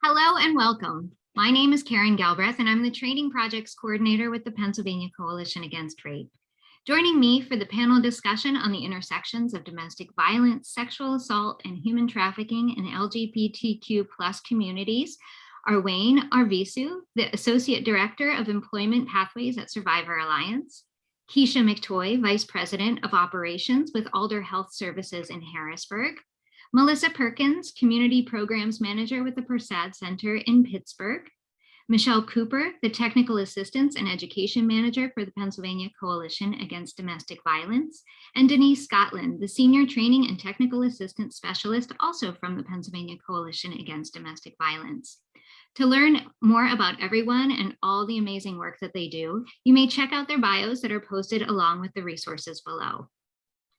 Hello and welcome. My name is Karen Galbraith, and I'm the Training Projects Coordinator with the Pennsylvania Coalition Against Rape. Joining me for the panel discussion on the intersections of domestic violence, sexual assault, and human trafficking in LGBTQ plus communities are Wayne Arvisu, the Associate Director of Employment Pathways at Survivor Alliance, Keisha McToy, Vice President of Operations with Alder Health Services in Harrisburg, Melissa Perkins, Community Programs Manager with the Persad Center in Pittsburgh, Michelle Cooper, the Technical Assistance and Education Manager for the Pennsylvania Coalition Against Domestic Violence, and Denise Scotland, the Senior Training and Technical Assistance Specialist, also from the Pennsylvania Coalition Against Domestic Violence. To learn more about everyone and all the amazing work that they do, you may check out their bios that are posted along with the resources below.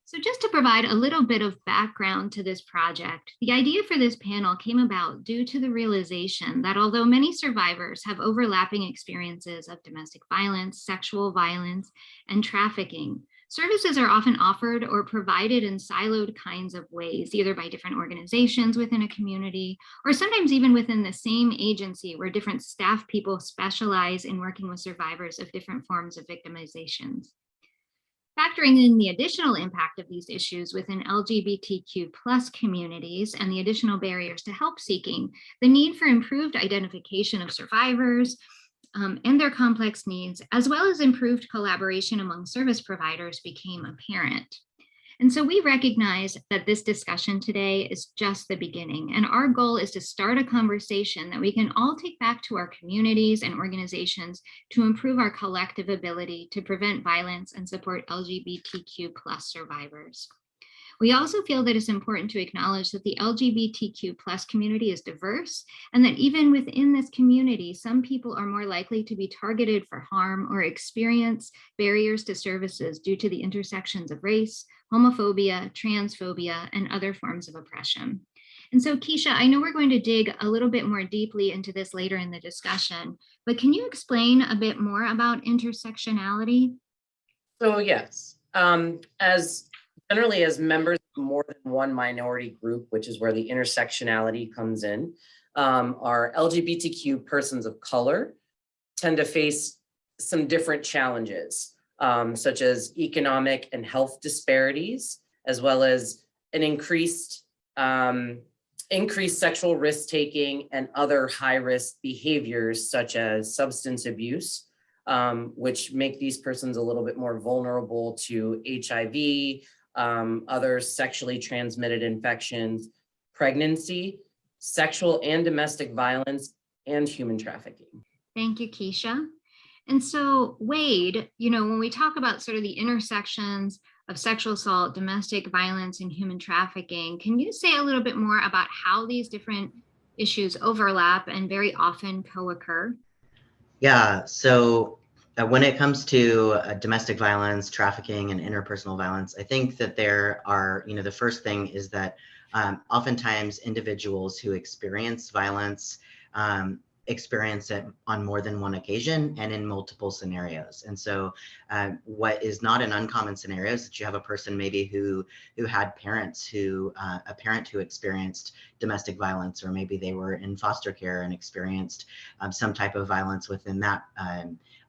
So just to provide a little bit of background to this project, the idea for this panel came about due to the realization that although many survivors have overlapping experiences of domestic violence, sexual violence, and trafficking, services are often offered or provided in siloed kinds of ways, either by different organizations within a community, or sometimes even within the same agency where different staff people specialize in working with survivors of different forms of victimizations. Factoring in the additional impact of these issues within LGBTQ plus communities and the additional barriers to help seeking, the need for improved identification of survivors and their complex needs, as well as improved collaboration among service providers, became apparent. And so we recognize that this discussion today is just the beginning, and our goal is to start a conversation that we can all take back to our communities and organizations to improve our collective ability to prevent violence and support LGBTQ plus survivors. We also feel that it's important to acknowledge that the LGBTQ plus community is diverse, and that even within this community, some people are more likely to be targeted for harm or experience barriers to services due to the intersections of race, homophobia, transphobia, and other forms of oppression. And so, Keisha, I know we're going to dig a little bit more deeply into this later in the discussion, but can you explain a bit more about intersectionality? So yes, generally as members of more than one minority group, which is where the intersectionality comes in, our LGBTQ persons of color tend to face some different challenges, such as economic and health disparities, as well as an increased sexual risk-taking and other high-risk behaviors, such as substance abuse, which make these persons a little bit more vulnerable to HIV, other sexually transmitted infections, pregnancy, sexual and domestic violence, and human trafficking. Thank you, Keisha. And so, Wade, when we talk about sort of the intersections of sexual assault, domestic violence, and human trafficking, can you say a little bit more about how these different issues overlap and very often co-occur? Yeah, so when it comes to domestic violence, trafficking, and interpersonal violence, I think that there are, the first thing is that oftentimes individuals who experience violence experience it on more than one occasion and in multiple scenarios. And so what is not an uncommon scenario is that you have a person maybe who had parents a parent who experienced domestic violence, or maybe they were in foster care and experienced some type of violence within that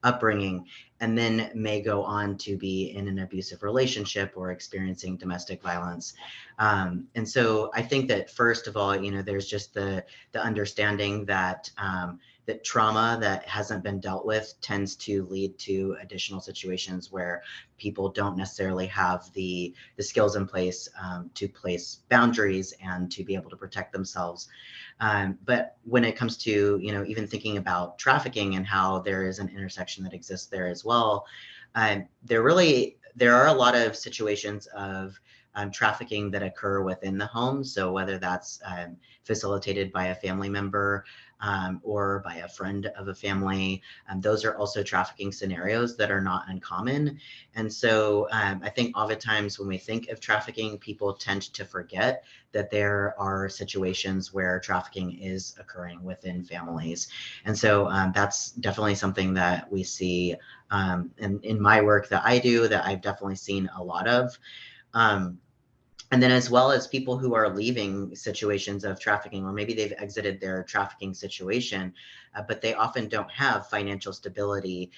upbringing, and then may go on to be in an abusive relationship or experiencing domestic violence. And so I think that first of all, there's just the understanding that that trauma that hasn't been dealt with tends to lead to additional situations where people don't necessarily have the skills in place to place boundaries and to be able to protect themselves. But when it comes to, even thinking about trafficking and how there is an intersection that exists there as well, there are a lot of situations of trafficking that occur within the home. So whether that's facilitated by a family member or by a friend of a family, those are also trafficking scenarios that are not uncommon. And so I think oftentimes when we think of trafficking, people tend to forget that there are situations where trafficking is occurring within families. And so that's definitely something that we see in my work that I do, that I've definitely seen a lot of. And then as well as people who are leaving situations of trafficking, or maybe they've exited their trafficking situation, but they often don't have financial stability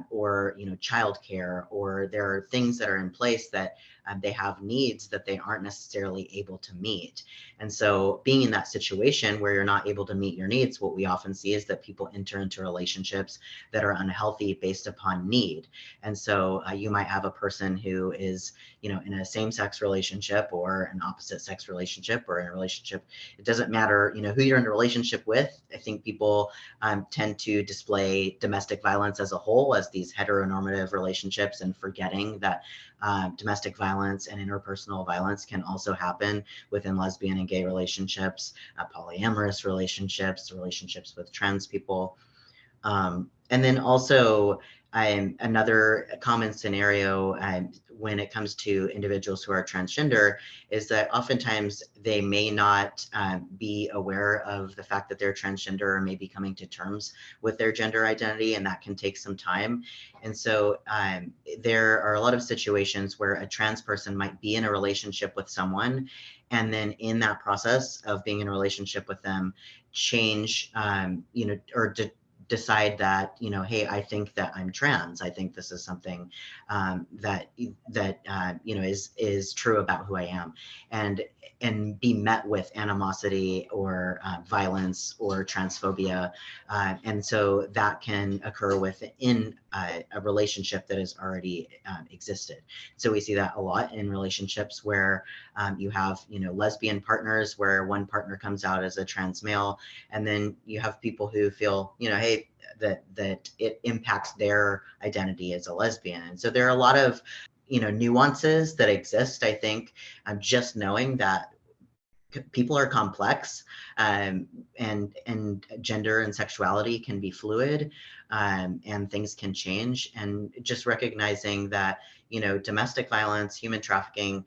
or childcare, or there are things that are in place that they have needs that they aren't necessarily able to meet. And so being in that situation where you're not able to meet your needs, what we often see is that people enter into relationships that are unhealthy based upon need. And so you might have a person who is in a same-sex relationship or an opposite-sex relationship or in a relationship. It doesn't matter, who you're in a relationship with. I think people tend to display domestic violence as a whole as these heteronormative relationships, and forgetting that domestic violence and interpersonal violence can also happen within lesbian and gay relationships, polyamorous relationships, relationships with trans people. And then also another common scenario when it comes to individuals who are transgender is that oftentimes they may not be aware of the fact that they're transgender, or may be coming to terms with their gender identity, and that can take some time. And so there are a lot of situations where a trans person might be in a relationship with someone, and then in that process of being in a relationship with them, change, or decide that, hey, I think that I'm trans. I think this is something that is true about who I am, and be met with animosity or violence or transphobia, and so that can occur within a relationship that has already existed. So we see that a lot in relationships where you have lesbian partners where one partner comes out as a trans male, and then you have people who feel hey, that it impacts their identity as a lesbian. And so there are a lot of nuances that exist. I think just knowing that people are complex, and gender and sexuality can be fluid, and things can change, and just recognizing that domestic violence, human trafficking,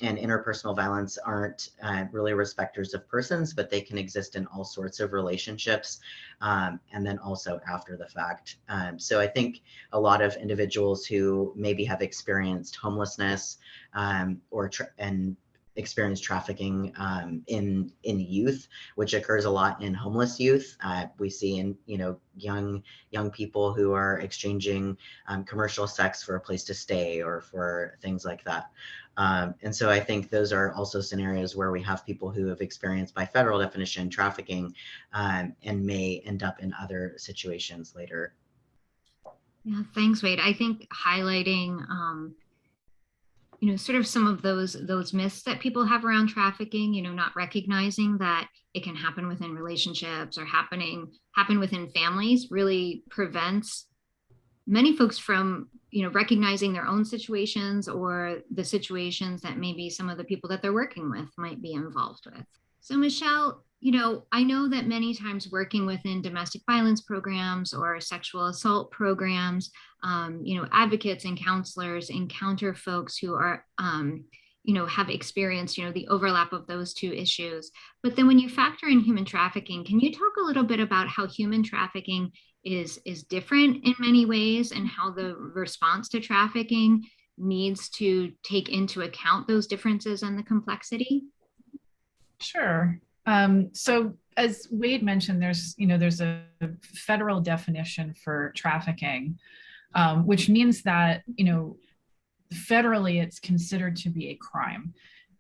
and interpersonal violence aren't really respecters of persons, but they can exist in all sorts of relationships, and then also after the fact. So I think a lot of individuals who maybe have experienced homelessness, and experience trafficking in youth, which occurs a lot in homeless youth. We see in young people who are exchanging commercial sex for a place to stay or for things like that. And so I think those are also scenarios where we have people who have experienced, by federal definition, trafficking, and may end up in other situations later. Yeah, thanks, Wade. I think highlighting sort of some of those myths that people have around trafficking, not recognizing that it can happen within relationships or happen within families, really prevents many folks from recognizing their own situations or the situations that maybe some of the people that they're working with might be involved with. So Michelle, I know that many times working within domestic violence programs or sexual assault programs, advocates and counselors encounter folks who are, have experienced, the overlap of those two issues. But then when you factor in human trafficking, can you talk a little bit about how human trafficking is different in many ways, and how the response to trafficking needs to take into account those differences and the complexity? Sure. So as Wade mentioned, there's a federal definition for trafficking, which means that, federally it's considered to be a crime.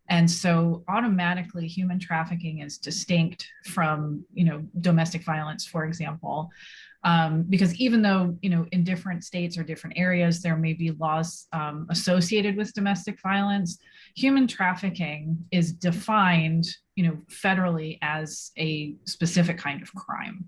And so automatically human trafficking is distinct from, domestic violence, for example, because even though, in different states or different areas, there may be laws associated with domestic violence, human trafficking is defined, federally as a specific kind of crime.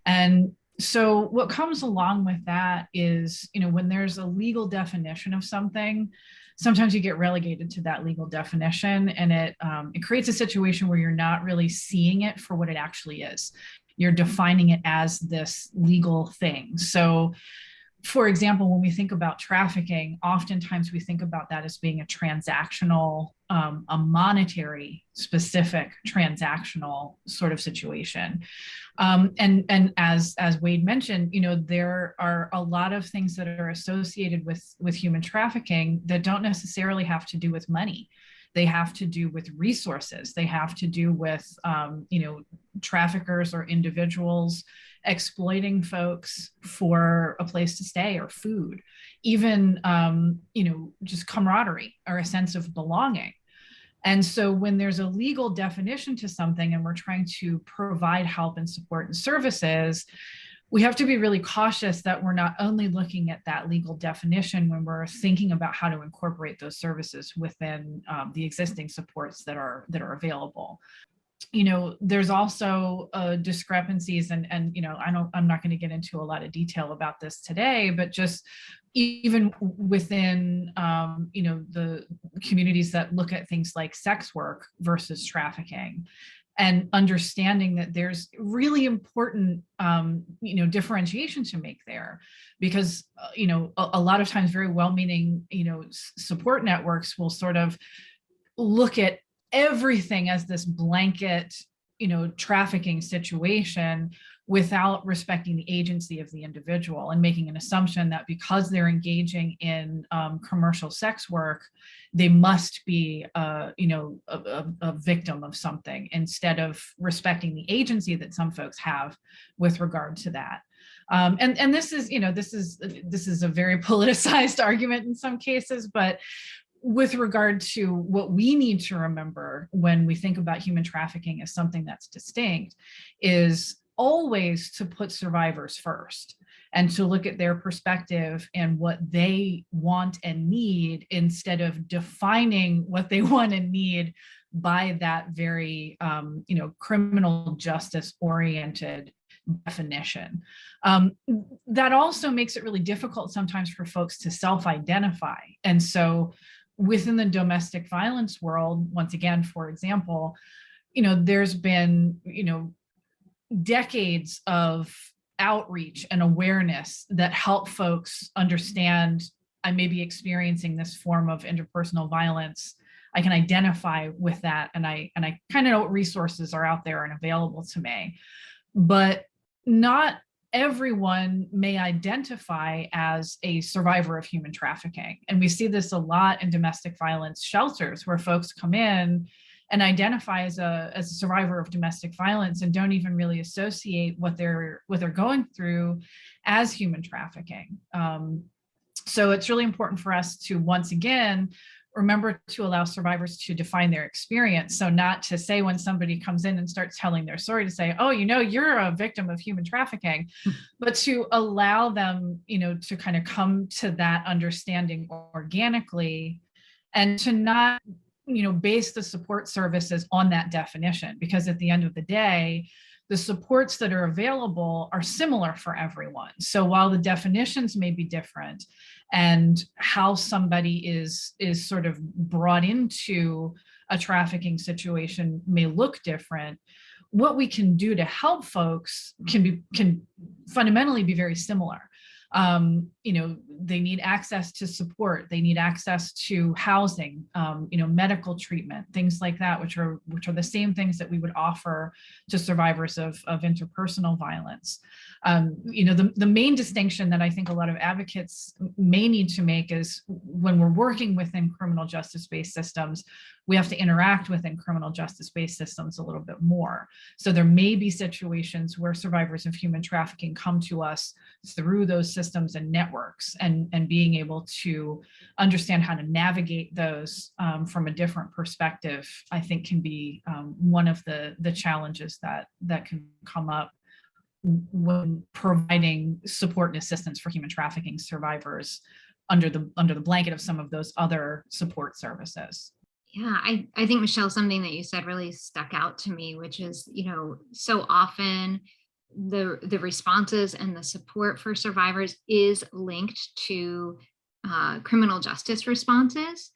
And so what comes along with that is, when there's a legal definition of something, sometimes you get relegated to that legal definition, and it creates a situation where you're not really seeing it for what it actually is. You're defining it as this legal thing. So, for example, when we think about trafficking, oftentimes we think about that as being a transactional, a monetary specific transactional sort of situation. And as Wade mentioned, there are a lot of things that are associated with human trafficking that don't necessarily have to do with money. They have to do with resources. They have to do with, traffickers or individuals exploiting folks for a place to stay or food, even, just camaraderie or a sense of belonging. And so when there's a legal definition to something and we're trying to provide help and support and services, we have to be really cautious that we're not only looking at that legal definition when we're thinking about how to incorporate those services within the existing supports that are available. There's also discrepancies, and I'm not going to get into a lot of detail about this today, but just even within the communities that look at things like sex work versus trafficking, and understanding that there's really important differentiation to make there, because a lot of times very well-meaning support networks will sort of look at everything as this blanket trafficking situation without respecting the agency of the individual, and making an assumption that because they're engaging in commercial sex work, they must be a victim of something, instead of respecting the agency that some folks have with regard to that. And this is a very politicized argument in some cases, but with regard to what we need to remember when we think about human trafficking as something that's distinct, is always to put survivors first, and to look at their perspective and what they want and need, instead of defining what they want and need by that very criminal justice oriented definition. That also makes it really difficult sometimes for folks to self-identify. And so within the domestic violence world, once again, for example, there's been, decades of outreach and awareness that help folks understand, I may be experiencing this form of interpersonal violence. I can identify with that, and I kind of know what resources are out there and available to me. But not everyone may identify as a survivor of human trafficking. And we see this a lot in domestic violence shelters, where folks come in and identify as a survivor of domestic violence and don't even really associate what they're going through as human trafficking. So it's really important for us to, once again, remember to allow survivors to define their experience. So not to say, when somebody comes in and starts telling their story, to say, oh, you're a victim of human trafficking, but to allow them, to kind of come to that understanding organically, and to not, base the support services on that definition, because at the end of the day, the supports that are available are similar for everyone. So while the definitions may be different, and how somebody is sort of brought into a trafficking situation may look different, what we can do to help folks can fundamentally be very similar. They need access to support, they need access to housing, medical treatment, things like that, which are the same things that we would offer to survivors of interpersonal violence. The main distinction that I think a lot of advocates may need to make is, when we're working within criminal justice-based systems, we have to interact within criminal justice-based systems a little bit more. So there may be situations where survivors of human trafficking come to us through those systems and networks, and being able to understand how to navigate those from a different perspective, I think can be one of the challenges that can come up when providing support and assistance for human trafficking survivors under the blanket of some of those other support services. Yeah, I think, Michelle, something that you said really stuck out to me, which is, so often the responses and the support for survivors is linked to criminal justice responses.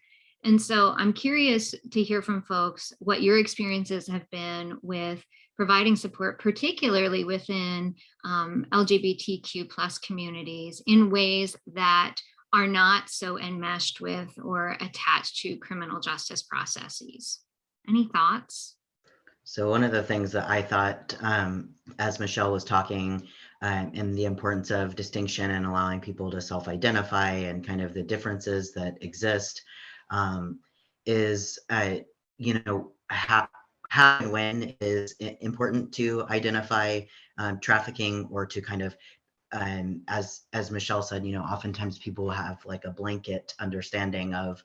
And so I'm curious to hear from folks what your experiences have been with providing support, particularly within LGBTQ plus communities, in ways that are not so enmeshed with or attached to criminal justice processes. Any thoughts? So one of the things that I thought, as Michelle was talking, and the importance of distinction and allowing people to self-identify, and kind of the differences that exist, is, how and when is important to identify trafficking, or to kind of, as Michelle said, oftentimes people have like a blanket understanding of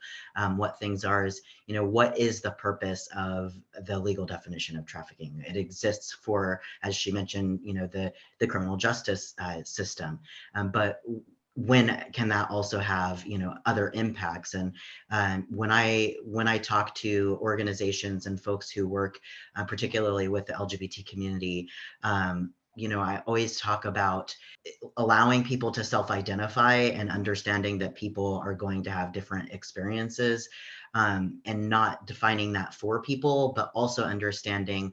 what things are. Is, what is the purpose of the legal definition of trafficking? It exists for, as she mentioned, the criminal justice system, but when can that also have other impacts? And when I talk to organizations and folks who work particularly with the LGBT community, I always talk about allowing people to self-identify and understanding that people are going to have different experiences, and not defining that for people, but also understanding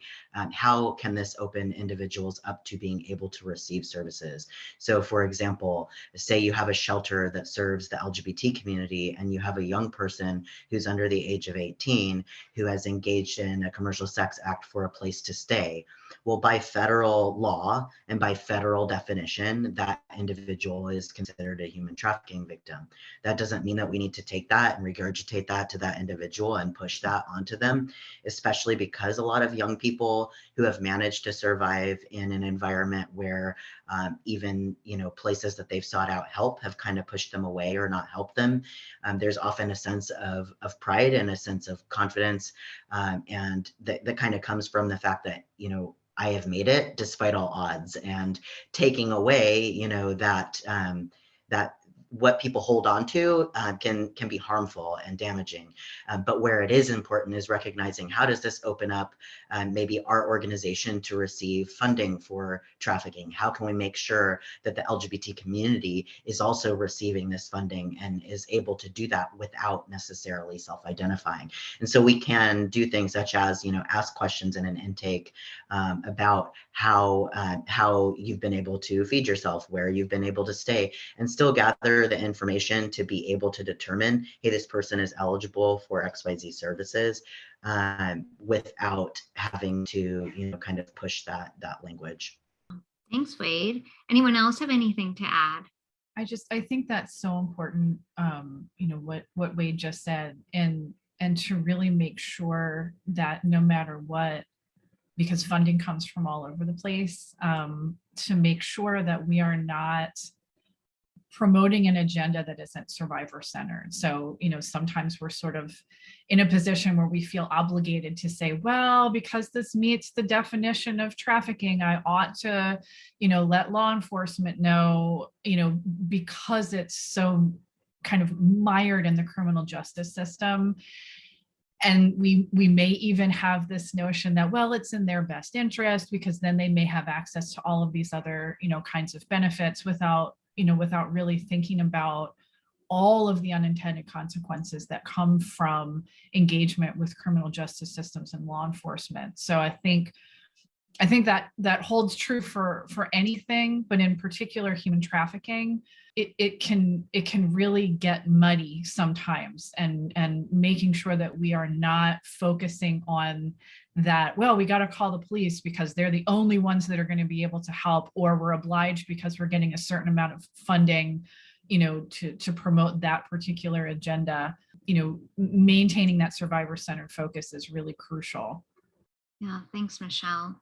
how can this open individuals up to being able to receive services. So for example, say you have a shelter that serves the LGBT community, and you have a young person who's under the age of 18 who has engaged in a commercial sex act for a place to stay. Well, by federal law and by federal definition, that individual is considered a human trafficking victim. That doesn't mean that we need to take that and regurgitate that to that individual and push that onto them, especially because a lot of young people who have managed to survive in an environment where even places that they've sought out help have kind of pushed them away or not helped them. There's often a sense of pride and a sense of confidence, and that kind of comes from the fact that I have made it despite all odds, and taking away that what people hold on to can be harmful and damaging. But where it is important is recognizing, how does this open up maybe our organization to receive funding for trafficking? How can we make sure that the LGBT community is also receiving this funding and is able to do that without necessarily self-identifying? And so we can do things such as, ask questions in an intake about how you've been able to feed yourself, where you've been able to stay, and still gather the information to be able to determine, hey, this person is eligible for XYZ services, without having to, kind of push that language. Thanks, Wade. Anyone else have anything to add? I think that's so important, what Wade just said, and to really make sure that no matter what, because funding comes from all over the place, to make sure that we are not promoting an agenda that isn't survivor centered. So, sometimes we're sort of in a position where we feel obligated to say, well, because this meets the definition of trafficking, I ought to, let law enforcement know, because it's so kind of mired in the criminal justice system. And we may even have this notion that, well, it's in their best interest, because then they may have access to all of these other, kinds of benefits without really thinking about all of the unintended consequences that come from engagement with criminal justice systems and law enforcement. So I think that holds true for anything, but in particular human trafficking. It can really get muddy sometimes, and making sure that we are not focusing on that, well, we got to call the police because they're the only ones that are going to be able to help, or we're obliged because we're getting a certain amount of funding, to promote that particular agenda. Maintaining that survivor-centered focus is really crucial. Yeah, thanks, Michelle.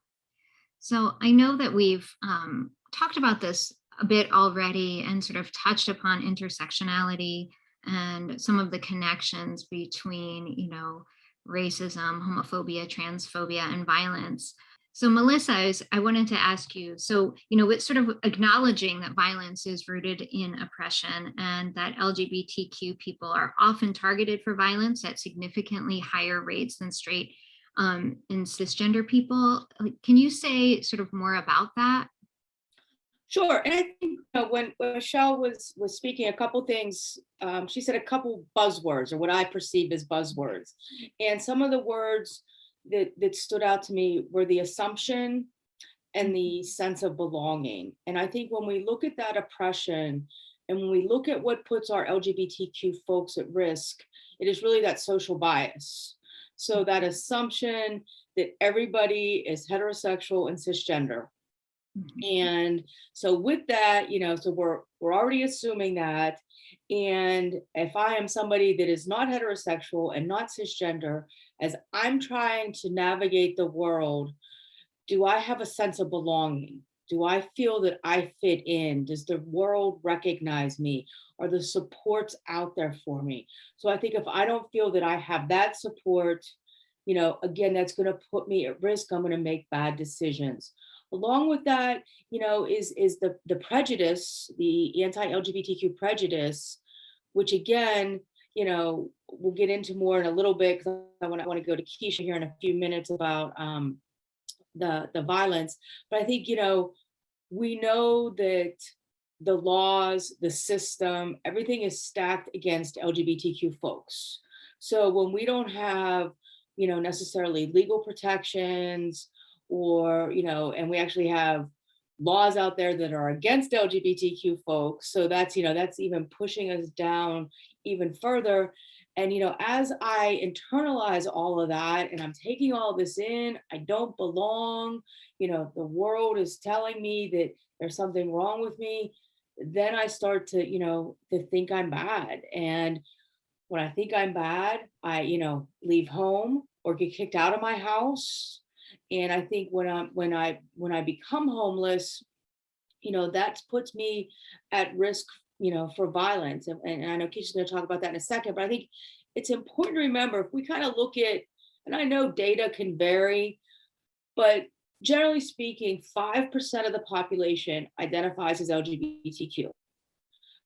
So I know that we've talked about this a bit already and sort of touched upon intersectionality and some of the connections between, racism, homophobia, transphobia, and violence. So Melissa, I wanted to ask you, so, it's sort of acknowledging that violence is rooted in oppression and that LGBTQ people are often targeted for violence at significantly higher rates than straight and cisgender people. Can you say sort of more about that? Sure. And I think when Michelle was speaking, a couple things, she said a couple buzzwords, or what I perceive as buzzwords. And some of the words that stood out to me were the assumption and the sense of belonging. And I think when we look at that oppression, and when we look at what puts our LGBTQ folks at risk, it is really that social bias. So that assumption that everybody is heterosexual and cisgender, And so with that, so we're already assuming that. And if I am somebody that is not heterosexual and not cisgender, as I'm trying to navigate the world, do I have a sense of belonging? Do I feel that I fit in? Does the world recognize me? Are the supports out there for me? So I think if I don't feel that I have that support, again, that's going to put me at risk. I'm going to make bad decisions. Along with that, is the prejudice, the anti-LGBTQ prejudice, which again, we'll get into more in a little bit, because I want to go to Keisha here in a few minutes about the violence. But I think, we know that the laws, the system, everything is stacked against LGBTQ folks. So when we don't have, necessarily legal protections, or, and we actually have laws out there that are against LGBTQ folks. So that's, that's even pushing us down even further. And, as I internalize all of that and I'm taking all this in, I don't belong, the world is telling me that there's something wrong with me. Then I start to, to think I'm bad. And when I think I'm bad, I, leave home or get kicked out of my house. And I think when I become homeless, that puts me at risk, for violence. And I know Keisha's going to talk about that in a second, but I think it's important to remember, if we kind of look at, and I know data can vary, but generally speaking, 5% of the population identifies as LGBTQ.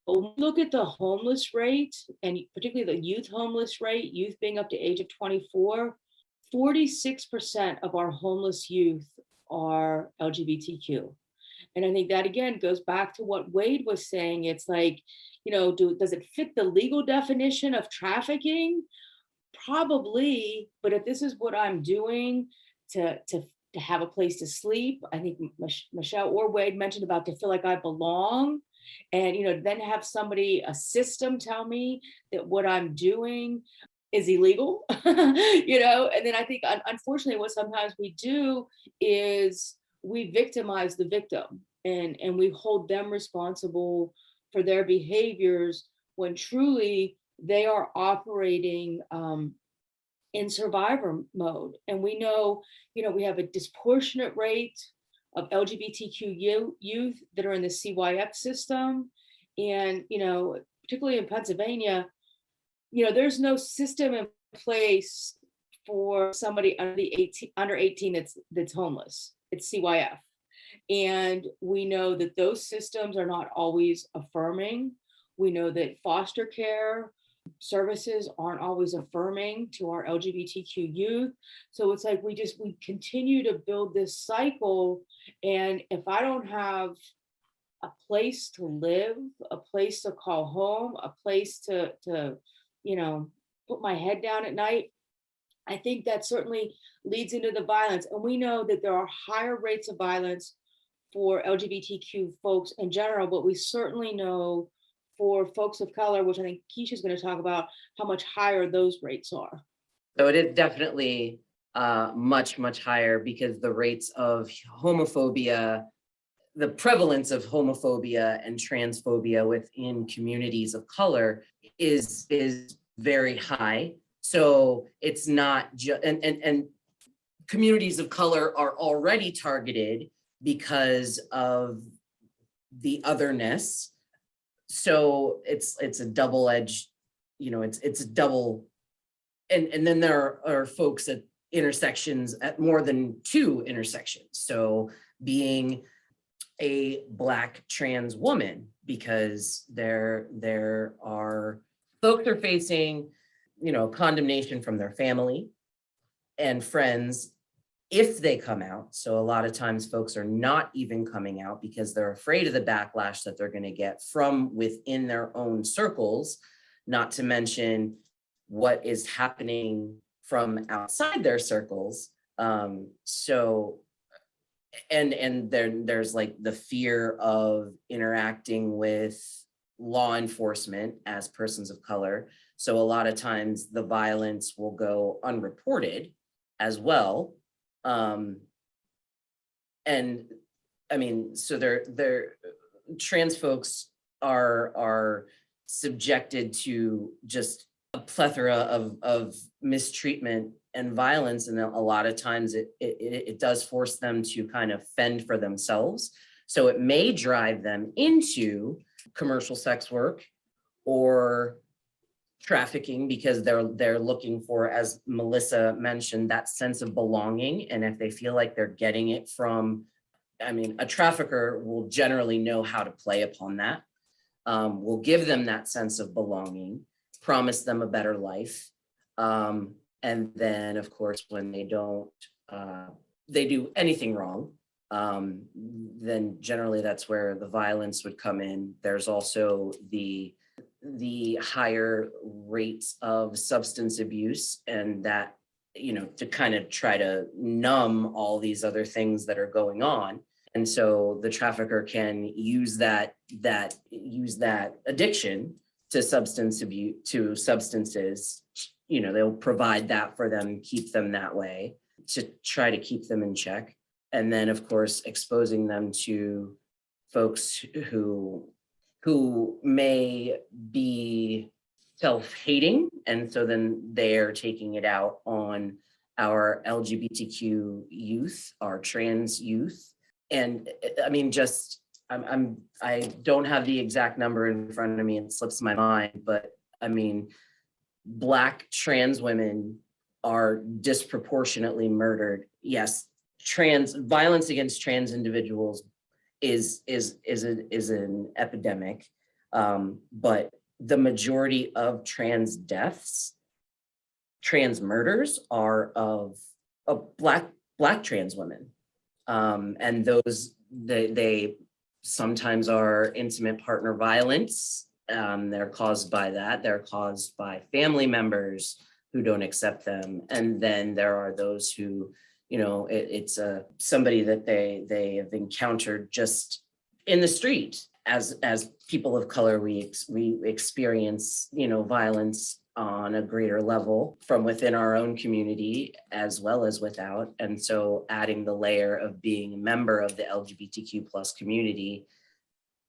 But when we look at the homeless rate, and particularly the youth homeless rate, youth being up to age of 24, 46% of our homeless youth are LGBTQ. And I think that, again, goes back to what Wade was saying. It's like, does it fit the legal definition of trafficking? Probably, but if this is what I'm doing to have a place to sleep, I think Michelle or Wade mentioned about to feel like I belong, and then have somebody, a system, tell me that what I'm doing is illegal, and then I think, unfortunately, what sometimes we do is we victimize the victim, and we hold them responsible for their behaviors, when truly they are operating in survivor mode. And we know, we have a disproportionate rate of LGBTQ youth that are in the CYF system. And, particularly in Pennsylvania, there's no system in place for somebody under 18 that's homeless. It's CYF. And we know that those systems are not always affirming. We know that foster care services aren't always affirming to our LGBTQ youth. So it's like we continue to build this cycle. And if I don't have a place to live, a place to call home, a place to put my head down at night, I think that certainly leads into the violence. And we know that there are higher rates of violence for LGBTQ folks in general, but we certainly know for folks of color, which I think Keisha's going to talk about, how much higher those rates are. So it is definitely much, much higher, because the rates of homophobia, the prevalence of homophobia and transphobia within communities of color is very high. So it's not just, and communities of color are already targeted because of the otherness. So it's a double-edged, it's a double, and then there are folks at intersections, at more than two intersections. So being a Black trans woman, because there are folks are facing, condemnation from their family and friends if they come out. So a lot of times folks are not even coming out because they're afraid of the backlash that they're going to get from within their own circles, not to mention what is happening from outside their circles. So, and there's like the fear of interacting with law enforcement as persons of color. So a lot of times the violence will go unreported as well. And I mean, so they're trans folks are subjected to just a plethora of mistreatment and violence, and a lot of times it does force them to kind of fend for themselves. So it may drive them into commercial sex work or trafficking, because they're looking for, as Melissa mentioned, that sense of belonging. And if they feel like they're getting it from, I mean, a trafficker will generally know how to play upon that. Will give them that sense of belonging, promise them a better life. And then, of course, when they don't, they do anything wrong, then generally that's where the violence would come in. There's also the higher rates of substance abuse, and that, you know, to kind of try to numb all these other things that are going on. And so the trafficker can use that addiction to substance abuse, to substances. You know, they'll provide that for them, keep them that way, to try to keep them in check. And then, of course, exposing them to folks who may be self-hating, and so then they're taking it out on our LGBTQ youth, our trans youth. And I mean, just I don't have the exact number in front of me, it slips my mind, but I mean, Black trans women are disproportionately murdered. Yes, violence against trans individuals is an epidemic, but the majority of trans deaths, trans murders, are of Black trans women, and those they sometimes are intimate partner violence. They're caused by that. They're caused by family members who don't accept them, and then there are those who, you know, it's somebody that they have encountered just in the street. As people of color, we experience, you know, violence on a greater level from within our own community as well as without. And so adding the layer of being a member of the LGBTQ plus community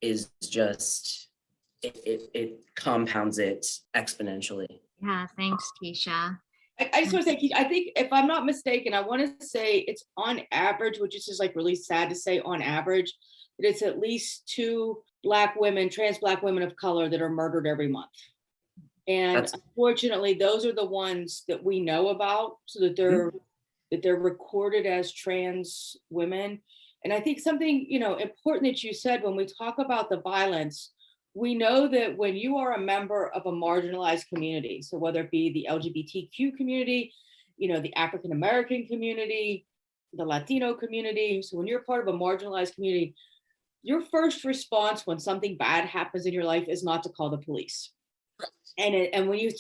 is just, it compounds it exponentially. Yeah, thanks, Keisha. I just want to say, Keisha, I think if I'm not mistaken, I want to say it's on average, which is just like really sad to say on average, that it's at least 2 Black women, trans Black women of color, that are murdered every month. And unfortunately, those are the ones that we know about, so that they're recorded as trans women. And I think something, you know, important that you said, when we talk about the violence, we know that when you are a member of a marginalized community, so whether it be the LGBTQ community, you know, the African American community, the Latino community, so when you're part of a marginalized community, your first response when something bad happens in your life is not to call the police. And when you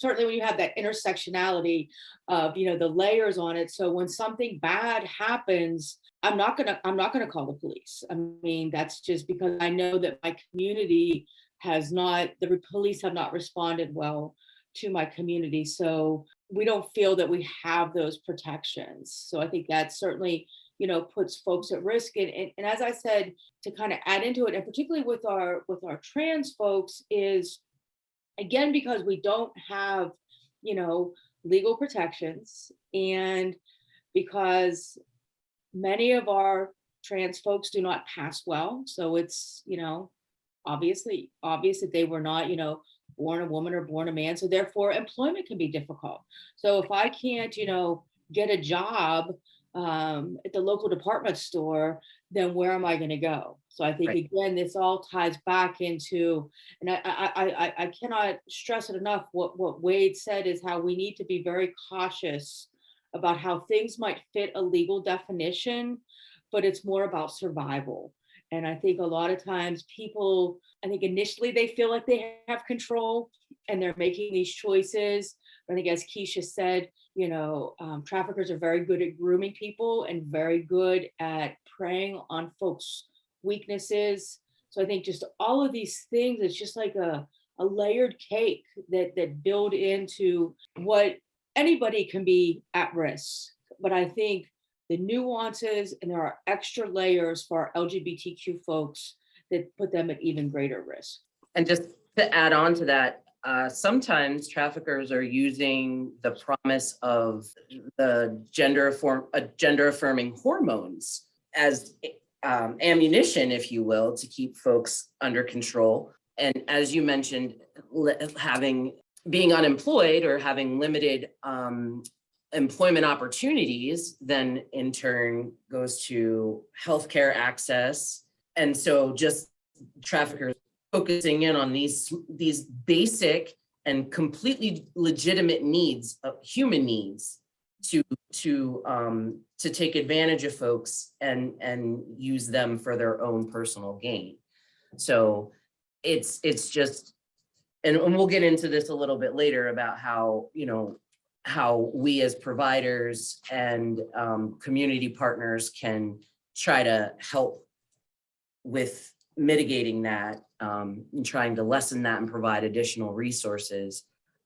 have that intersectionality of, you know, the layers on it. So when something bad happens, I'm not gonna call the police. I mean, that's just because I know that my community the police have not responded well to my community. So we don't feel that we have those protections. So I think that certainly, you know, puts folks at risk. And as I said, to kind of add into it, and particularly with our trans folks, is, again, because we don't have, you know, legal protections, and because many of our trans folks do not pass well. So it's, you know, obvious that they were not, you know, born a woman or born a man. So therefore employment can be difficult. So if I can't, you know, get a job at the local department store, then where am I going to go? So I think, again, this all ties back into, and I cannot stress it enough, what Wade said is how we need to be very cautious about how things might fit a legal definition, but it's more about survival. And I think a lot of times people, I think initially they feel like they have control and they're making these choices. But I think, as Keisha said, you know, traffickers are very good at grooming people and very good at preying on folks' weaknesses. So I think just all of these things, it's just like a layered cake that build into what anybody can be at risk. But I think the nuances, and there are extra layers for our LGBTQ folks that put them at even greater risk. And just to add on to that, sometimes traffickers are using the promise of the gender affirming hormones as ammunition, if you will, to keep folks under control. And as you mentioned, being unemployed or having limited employment opportunities, then in turn goes to healthcare access. And so just traffickers focusing in on these basic and completely legitimate needs, human needs, to take advantage of folks and use them for their own personal gain. So it's just, and we'll get into this a little bit later about how, how we as providers and community partners can try to help with mitigating that, and trying to lessen that and provide additional resources.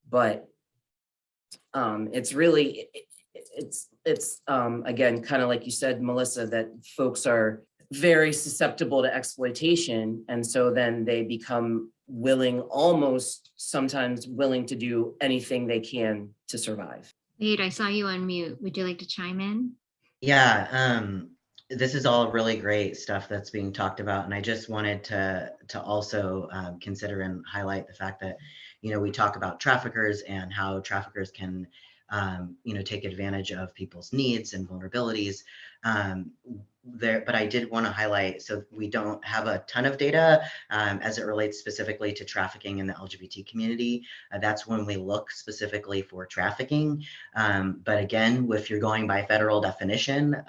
But it's really, it's again, kind of like you said, Melissa, that folks are very susceptible to exploitation. And so then they become almost sometimes willing to do anything they can to survive. Wade, I saw you on mute. Would you like to chime in? Yeah, this is all really great stuff that's being talked about, and I just wanted to also consider and highlight the fact that we talk about traffickers and how traffickers can take advantage of people's needs and vulnerabilities. But I did want to highlight, so we don't have a ton of data as it relates specifically to trafficking in the LGBT community. That's when we look specifically for trafficking. But again, if you're going by federal definition,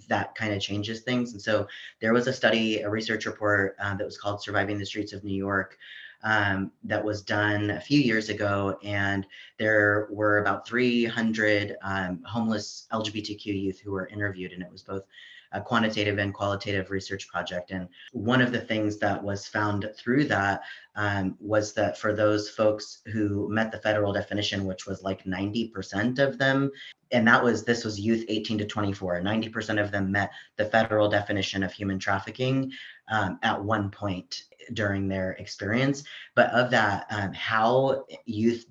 that kind of changes things. And so there was a study, a research report that was called Surviving the Streets of New York, that was done a few years ago, and there were about 300 homeless LGBTQ youth who were interviewed, and it was both a quantitative and qualitative research project. And one of the things that was found through that was that for those folks who met the federal definition, which was like 90% of them, and this was youth 18 to 24, 90% of them met the federal definition of human trafficking at one point during their experience. But of that, how youth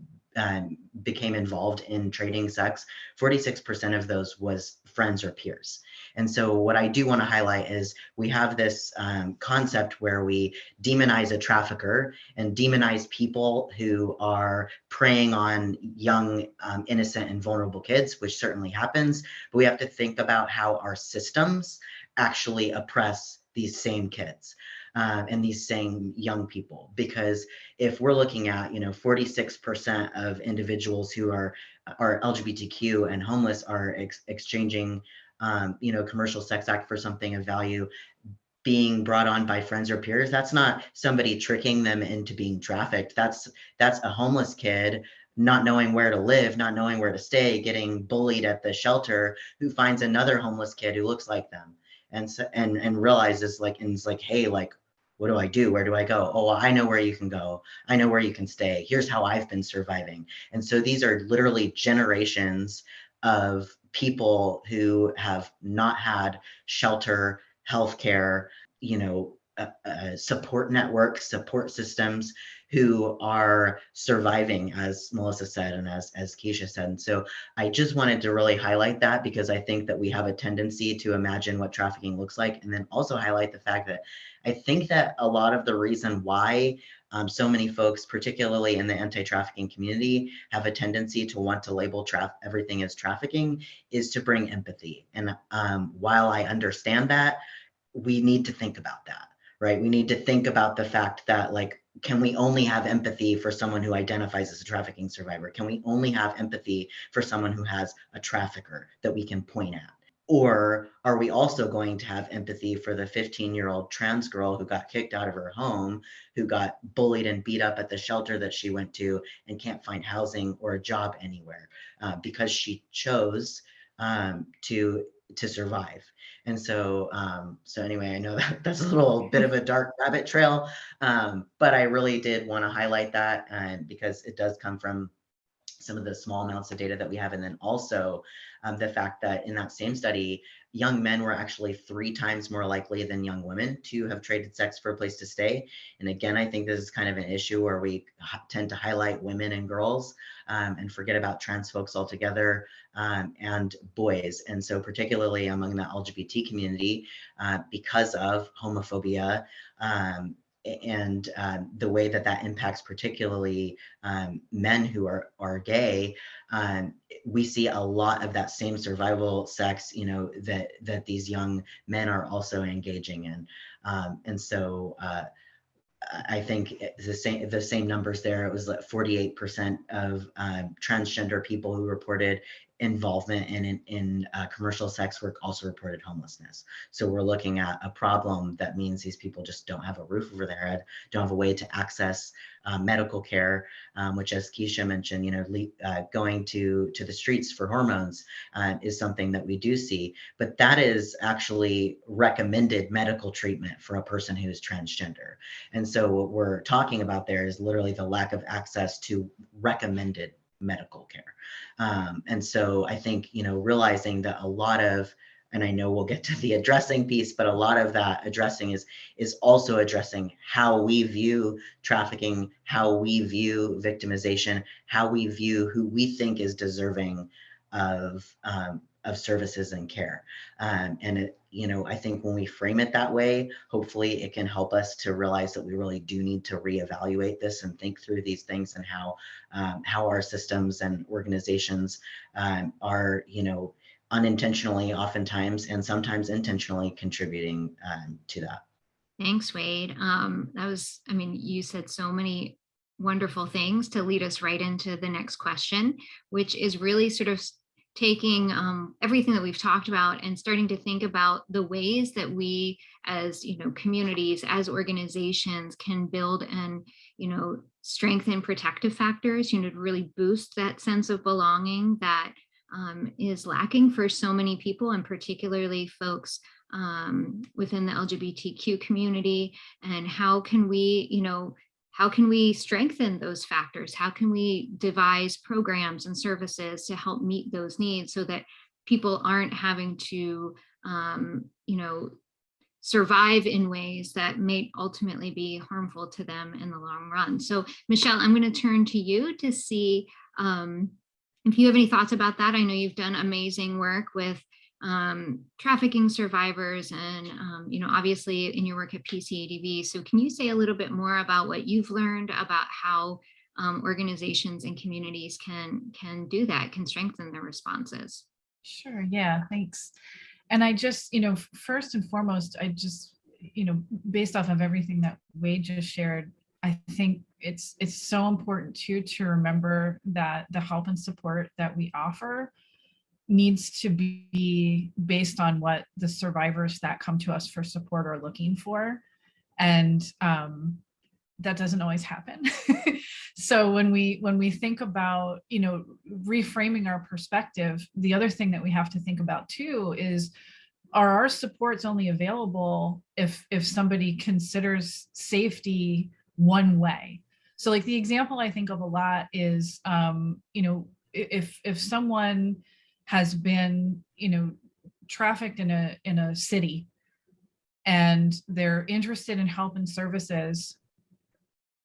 became involved in trading sex, 46% of those was friends or peers. And so what I do want to highlight is we have this concept where we demonize a trafficker and demonize people who are preying on young, innocent and vulnerable kids, which certainly happens. But we have to think about how our systems actually oppress these same kids. And these same young people, because if we're looking at 46% of individuals who are LGBTQ and homeless are exchanging commercial sex act for something of value, being brought on by friends or peers, that's not somebody tricking them into being trafficked. That's a homeless kid not knowing where to live, not knowing where to stay, getting bullied at the shelter, who finds another homeless kid who looks like them and realizes hey, what do I do? Where do I go? Oh, well, I know where you can go. I know where you can stay. Here's how I've been surviving. And so these are literally generations of people who have not had shelter, healthcare, support networks, support systems, who are surviving, as Melissa said, and as Keisha said. And so I just wanted to really highlight that, because I think that we have a tendency to imagine what trafficking looks like, and then also highlight the fact that I think that a lot of the reason why so many folks, particularly in the anti-trafficking community, have a tendency to want to label everything as trafficking is to bring empathy. And while I understand that, we need to think about that, right? We need to think about the fact that, can we only have empathy for someone who identifies as a trafficking survivor? Can we only have empathy for someone who has a trafficker that we can point at? Or are we also going to have empathy for the 15-year-old trans girl who got kicked out of her home, who got bullied and beat up at the shelter that she went to and can't find housing or a job anywhere because she chose to survive? And so, anyway, I know that's a little bit of a dark rabbit trail, but I really did want to highlight that because it does come from some of the small amounts of data that we have. And then also the fact that in that same study, young men were actually 3 times more likely than young women to have traded sex for a place to stay. And again, I think this is kind of an issue where we tend to highlight women and girls and forget about trans folks altogether, and boys. And so particularly among the LGBT community, because of homophobia, and the way that that impacts particularly men who are gay, we see a lot of that same survival sex, that these young men are also engaging in. And so I think the same numbers there. It was like 48% of transgender people who reported involvement in commercial sex work also reported homelessness. So we're looking at a problem that means these people just don't have a roof over their head, don't have a way to access medical care, which, as Keisha mentioned, going to the streets for hormones is something that we do see. But that is actually recommended medical treatment for a person who is transgender. And so what we're talking about there is literally the lack of access to recommended medical care. And so I think, realizing that a lot of, and I know we'll get to the addressing piece, but a lot of that addressing is also addressing how we view trafficking, how we view victimization, how we view who we think is deserving of services and care. I think when we frame it that way, hopefully it can help us to realize that we really do need to reevaluate this and think through these things and how our systems and organizations are, unintentionally oftentimes and sometimes intentionally contributing to that. Thanks, Wade. You said so many wonderful things to lead us right into the next question, which is really sort of taking everything that we've talked about and starting to think about the ways that we as communities, as organizations, can build and strengthen protective factors, to really boost that sense of belonging that is lacking for so many people, and particularly folks within the LGBTQ community. And how can we strengthen those factors? How can we devise programs and services to help meet those needs so that people aren't having to, survive in ways that may ultimately be harmful to them in the long run? So, Michelle, I'm going to turn to you to see if you have any thoughts about that. I know you've done amazing work with trafficking survivors and, obviously in your work at PCCD. So can you say a little bit more about what you've learned about how organizations and communities can do that, can strengthen their responses? Sure. Yeah, thanks. And I just, first and foremost, I just, based off of everything that Wade just shared, I think it's so important to remember that the help and support that we offer needs to be based on what the survivors that come to us for support are looking for. And that doesn't always happen. So when we think about, reframing our perspective, the other thing that we have to think about too is, are our supports only available if somebody considers safety one way? So like the example I think of a lot is, if someone has been, trafficked in a city and they're interested in help and services,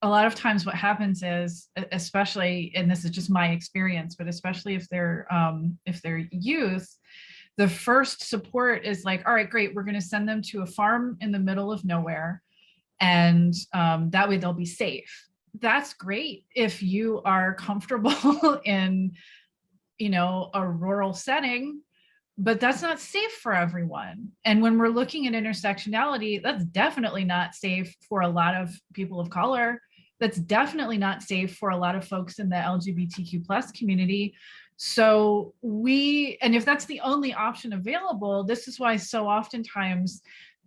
a lot of times what happens is, especially, and this is just my experience, but especially if they're youth, the first support is like, all right, great, we're going to send them to a farm in the middle of nowhere, and that way they'll be safe. That's great if you are comfortable in, a rural setting, but that's not safe for everyone. And when we're looking at intersectionality, that's definitely not safe for a lot of people of color. That's definitely not safe for a lot of folks in the LGBTQ plus community. So and if that's the only option available, this is why so oftentimes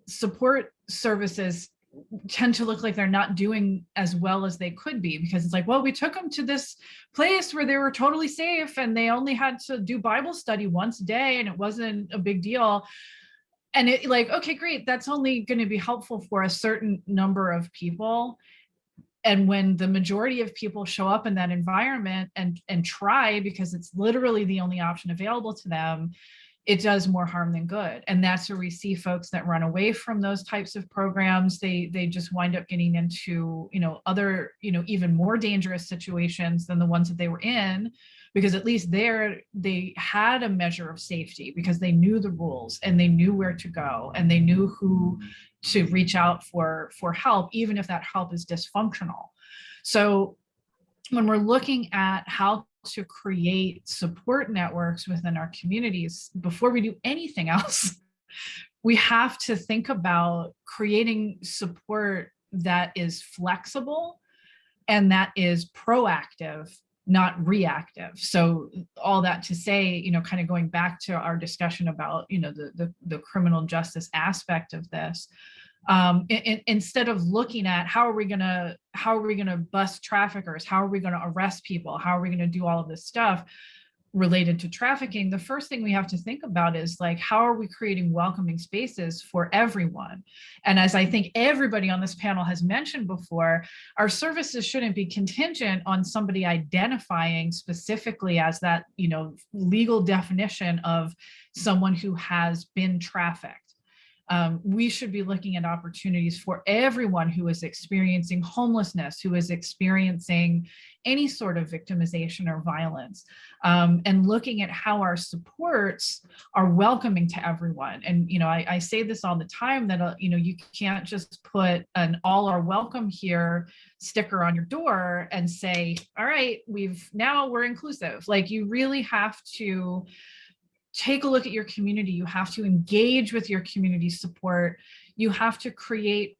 support services tend to look like they're not doing as well as they could be, because it's like, well, we took them to this place where they were totally safe and they only had to do Bible study once a day and it wasn't a big deal. And it like, okay, great, that's only going to be helpful for a certain number of people. And when the majority of people show up in that environment and try, because it's literally the only option available to them, it does more harm than good. And that's where we see folks that run away from those types of programs. They just wind up getting into, other, even more dangerous situations than the ones that they were in, because at least there they had a measure of safety because they knew the rules and they knew where to go and they knew who to reach out for help, even if that help is dysfunctional. So when we're looking at how to create support networks within our communities, before we do anything else, we have to think about creating support that is flexible and that is proactive, not reactive. So all that to say, kind of going back to our discussion about, the criminal justice aspect of this, instead of looking at how are we going to bust traffickers, how are we going to arrest people, how are we going to do all of this stuff related to trafficking, the first thing we have to think about is like, how are we creating welcoming spaces for everyone? And as I think everybody on this panel has mentioned before, our services shouldn't be contingent on somebody identifying specifically as that, legal definition of someone who has been trafficked. We should be looking at opportunities for everyone who is experiencing homelessness, who is experiencing any sort of victimization or violence, and looking at how our supports are welcoming to everyone. And, I say this all the time that, you can't just put an all are welcome here sticker on your door and say, all right, we're inclusive. Like, you really have to take a look at your community. You have to engage with your community support. You have to create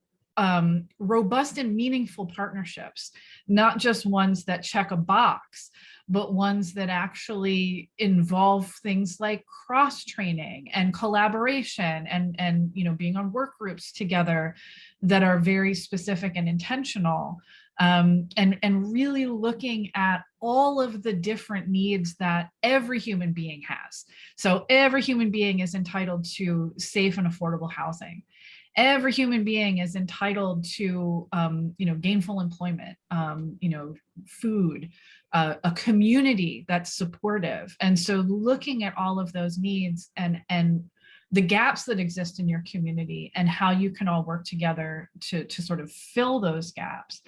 robust and meaningful partnerships, not just ones that check a box, but ones that actually involve things like cross-training and collaboration and being on work groups together that are very specific and intentional. And really looking at all of the different needs that every human being has. So every human being is entitled to safe and affordable housing. Every human being is entitled to, gainful employment, food, a community that's supportive. And so looking at all of those needs and the gaps that exist in your community and how you can all work together to sort of fill those gaps.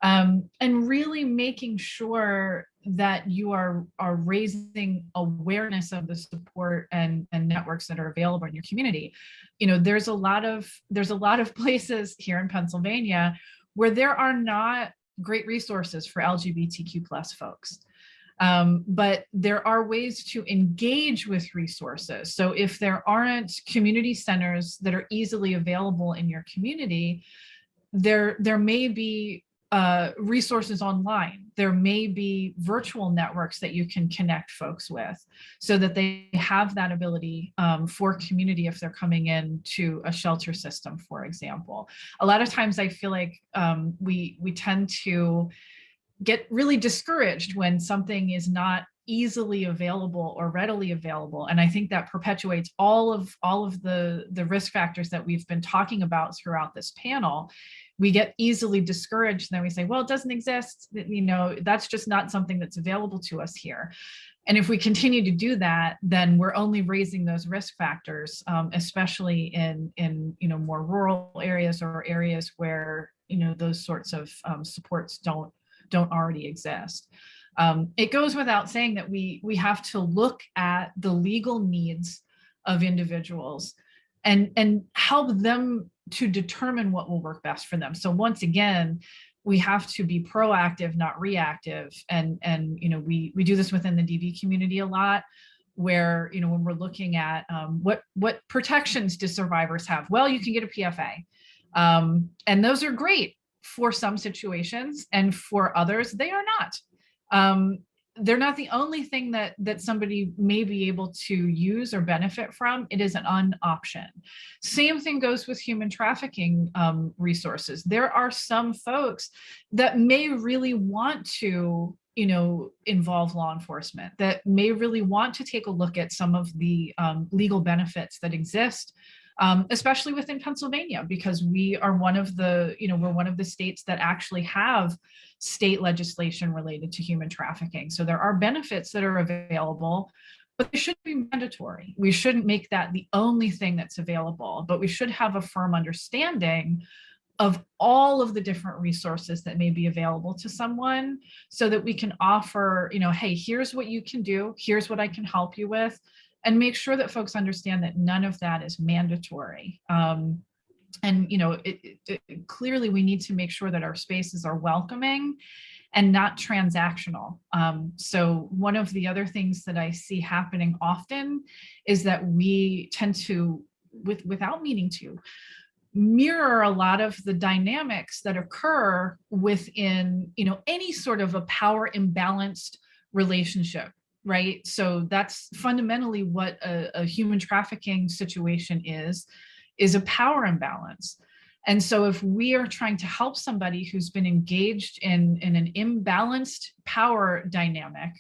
And really making sure that you are raising awareness of the support and networks that are available in your community. There's a lot of places here in Pennsylvania where there are not great resources for LGBTQ plus folks. But there are ways to engage with resources. So if there aren't community centers that are easily available in your community, there may be resources online. There may be virtual networks that you can connect folks with so that they have that ability for community if they're coming into a shelter system, for example. A lot of times I feel like we tend to get really discouraged when something is not easily available or readily available. And I think that perpetuates all of the risk factors that we've been talking about throughout this panel. We get easily discouraged and then we say, well, it doesn't exist. That's just not something that's available to us here. And if we continue to do that, then we're only raising those risk factors, especially in more rural areas or areas where those sorts of supports don't already exist. It goes without saying that we have to look at the legal needs of individuals and help them to determine what will work best for them. So once again, we have to be proactive, not reactive. And we do this within the DV community a lot, where when we're looking at what protections do survivors have? Well, you can get a PFA, and those are great for some situations, and for others, they are not. They're not the only thing that somebody may be able to use or benefit from. It is an option. Same thing goes with human trafficking resources. There are some folks that may really want to involve law enforcement, that may really want to take a look at some of the legal benefits that exist especially within Pennsylvania, because we are one of the, we're one of the states that actually have state legislation related to human trafficking. So there are benefits that are available, but they shouldn't be mandatory. We shouldn't make that the only thing that's available, but we should have a firm understanding of all of the different resources that may be available to someone, so that we can offer, hey, here's what you can do, here's what I can help you with, and make sure that folks understand that none of that is mandatory. Clearly we need to make sure that our spaces are welcoming and not transactional. So one of the other things that I see happening often is that we tend to, without meaning to, mirror a lot of the dynamics that occur within, any sort of a power imbalanced relationship, right? So that's fundamentally what a human trafficking situation is a power imbalance. And so if we are trying to help somebody who's been engaged in an imbalanced power dynamic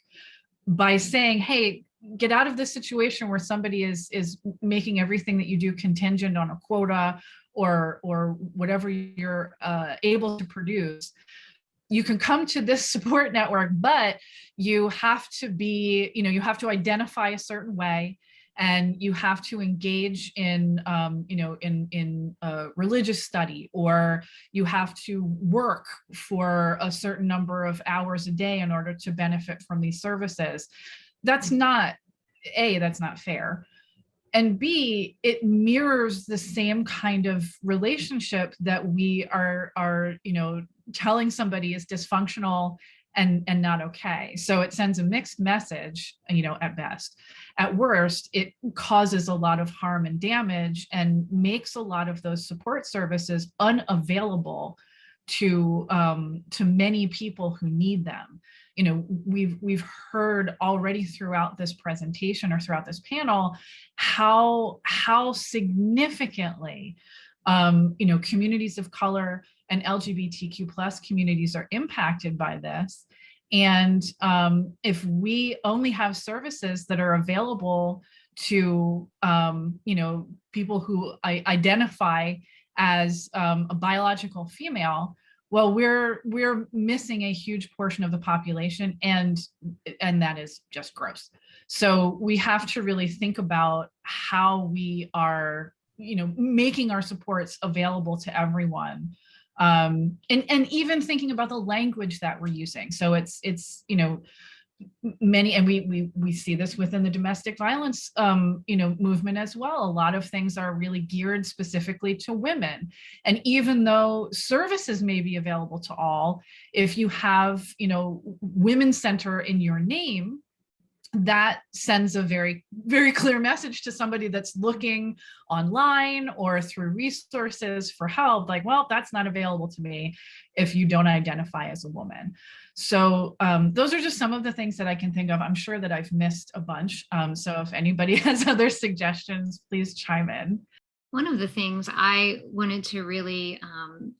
by saying, hey, get out of this situation where somebody is making everything that you do contingent on a quota or whatever you're able to produce, you can come to this support network, but you have to be, you have to identify a certain way, and you have to engage in, in religious study, or you have to work for a certain number of hours a day in order to benefit from these services. That's not, A, that's not fair. And B, it mirrors the same kind of relationship that we are telling somebody is dysfunctional and not okay. So it sends a mixed message, at best. At worst, it causes a lot of harm and damage and makes a lot of those support services unavailable to many people who need them. We've heard already throughout this presentation or throughout this panel how significantly communities of color and LGBTQ plus communities are impacted by this. And if we only have services that are available to people who identify as a biological female, well, we're missing a huge portion of the population, and that is just gross. So we have to really think about how we are, making our supports available to everyone, and even thinking about the language that we're using. So it's many, and we see this within the domestic violence movement as well. A lot of things are really geared specifically to women, and even though services may be available to all, if you have women's center in your name, that sends a very, very clear message to somebody that's looking online or through resources for help, like, well, that's not available to me if you don't identify as a woman. So those are just some of the things that I can think of. I'm sure that I've missed a bunch. So if anybody has other suggestions, please chime in. One of the things I wanted to really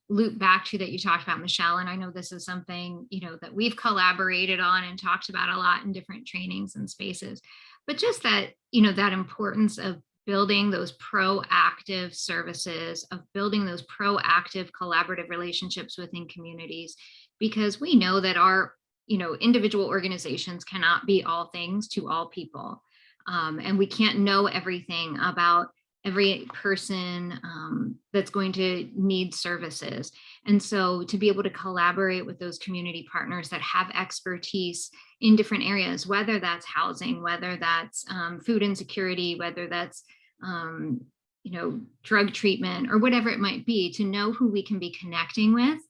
loop back to that you talked about, Michelle, and I know this is something, that we've collaborated on and talked about a lot in different trainings and spaces, but just that, that importance of building those proactive services, of building those proactive collaborative relationships within communities, because we know that our, individual organizations cannot be all things to all people. And we can't know everything about every person that's going to need services. And so to be able to collaborate with those community partners that have expertise in different areas, whether that's housing, whether that's food insecurity, whether that's drug treatment or whatever it might be, to know who we can be connecting with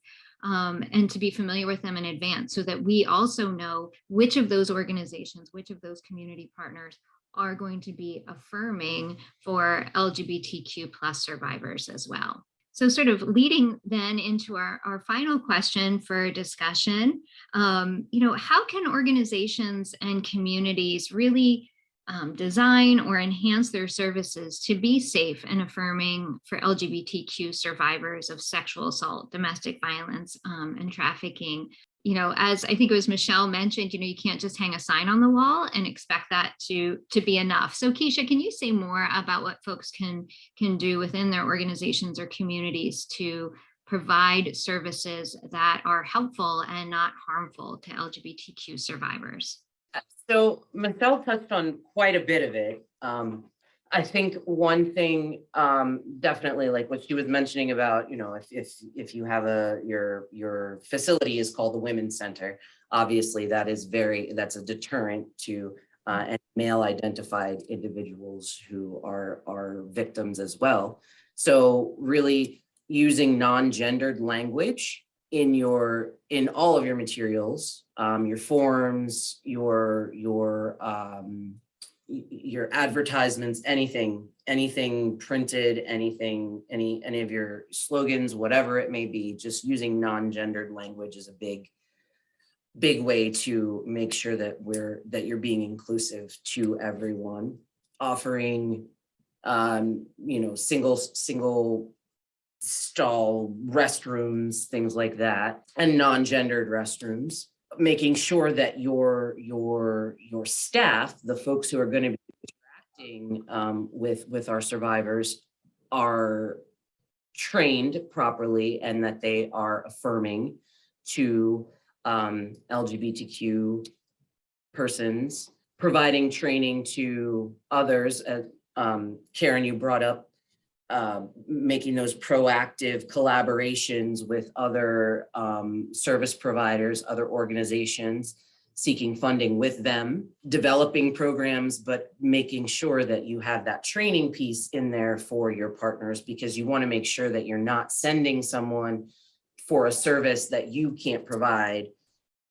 and to be familiar with them in advance, so that we also know which of those organizations, which of those community partners are going to be affirming for LGBTQ plus survivors as well. So sort of leading then into our final question for discussion, how can organizations and communities really design or enhance their services to be safe and affirming for LGBTQ survivors of sexual assault, domestic violence, and trafficking? as I think it was Michelle mentioned, you can't just hang a sign on the wall and expect that to be enough. So Keisha, can you say more about what folks can do within their organizations or communities to provide services that are helpful and not harmful to LGBTQ survivors? So Michelle touched on quite a bit of it. I think one thing, definitely like what she was mentioning about, if you have your facility is called the Women's Center, obviously that's a deterrent to and male identified individuals who are victims as well. So really using non-gendered language in all of your materials, your forms, your advertisements, anything printed, any of your slogans, whatever it may be, just using non-gendered language is a big way to make sure that you're being inclusive to everyone. Offering single stall restrooms, things like that, and non-gendered restrooms. Making sure that your staff, the folks who are going to be interacting with our survivors, are trained properly and that they are affirming to LGBTQ persons, providing training to others. Karen, you brought up making those proactive collaborations with other service providers, other organizations, seeking funding with them, developing programs, but making sure that you have that training piece in there for your partners, because you want to make sure that you're not sending someone for a service that you can't provide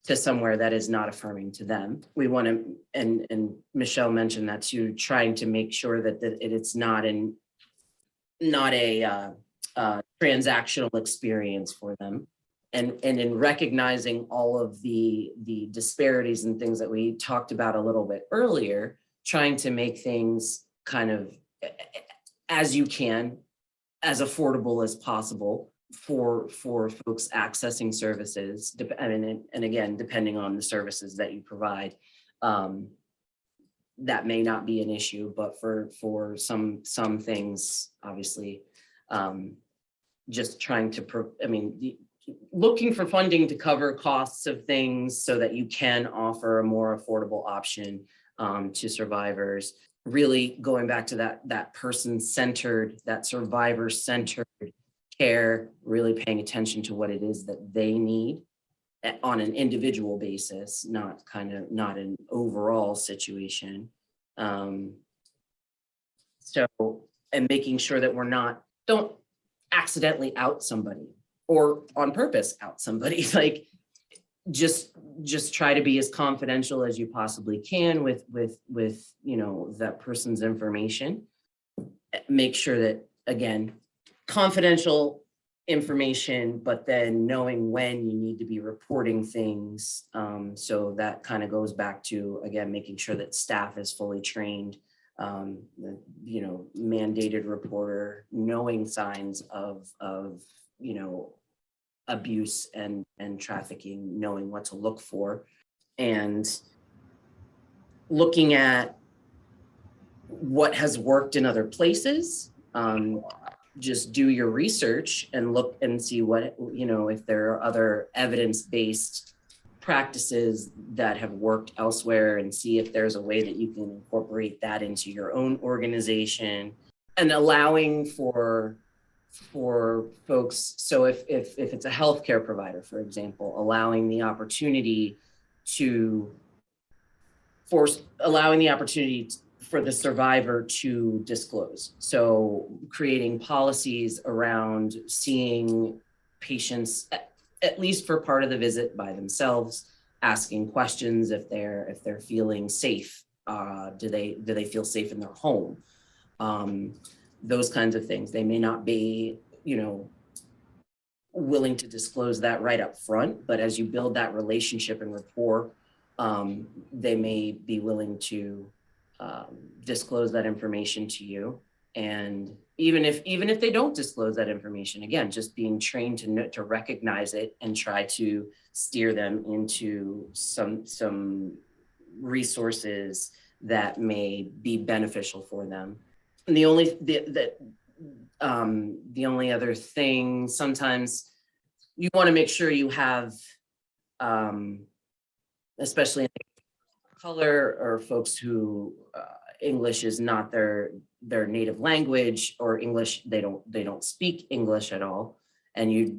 to somewhere that is not affirming to them. We want to, and Michelle mentioned that too, trying to make sure that it's not a transactional experience for them, and in recognizing all of the disparities and things that we talked about a little bit earlier, trying to make things kind of as you can, as affordable as possible for folks accessing services, and again, depending on the services that you provide. That may not be an issue, but for some things, obviously, just trying to, looking for funding to cover costs of things so that you can offer a more affordable option to survivors. Really going back to that person-centered, that survivor-centered care, really paying attention to what it is that they need on an individual basis, not an overall situation. And making sure that don't accidentally out somebody or on purpose out somebody. Like just try to be as confidential as you possibly can with that person's information. Make sure that, again, confidential information, but then knowing when you need to be reporting things. So that kind of goes back to, again, making sure that staff is fully trained, mandated reporter, knowing signs of abuse and trafficking, knowing what to look for, and looking at what has worked in other places. Just do your research and look and see what, if there are other evidence-based practices that have worked elsewhere, and see if there's a way that you can incorporate that into your own organization, and allowing for folks. So if it's a healthcare provider, for example, allowing the opportunity for the survivor to disclose. So creating policies around seeing patients at least for part of the visit by themselves, asking questions if they're feeling safe. Do they feel safe in their home? Those kinds of things. They may not be, willing to disclose that right up front, but as you build that relationship and rapport, they may be willing to disclose that information to you. And even if they don't disclose that information, again, just being trained to recognize it and try to steer them into some resources that may be beneficial for them. And the only other thing, sometimes you want to make sure you have, especially in color or folks who English is not their native language, or English, they don't speak English at all, and you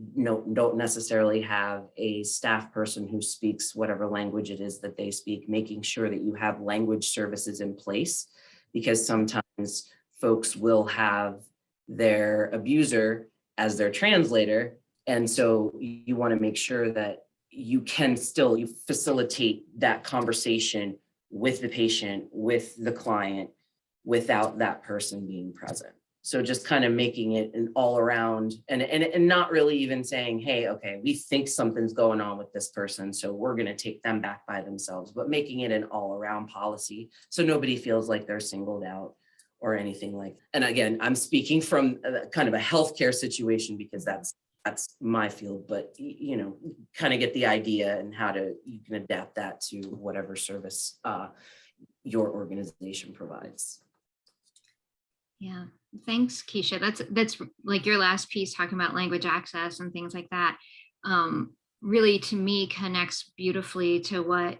don't necessarily have a staff person who speaks whatever language it is that they speak, making sure that you have language services in place, because sometimes folks will have their abuser as their translator, and so you want to make sure that you facilitate that conversation with the patient, with the client, without that person being present. So just kind of making it an all around, and not really even saying, hey, okay, we think something's going on with this person, so we're going to take them back by themselves, but making it an all around policy so nobody feels like they're singled out or anything like that. And again, I'm speaking from kind of a healthcare situation because that's my field, but you know, kind of get the idea and how you can adapt that to whatever service your organization provides. Yeah, thanks, Keisha. That's like your last piece talking about language access and things like that. Really, to me, connects beautifully to what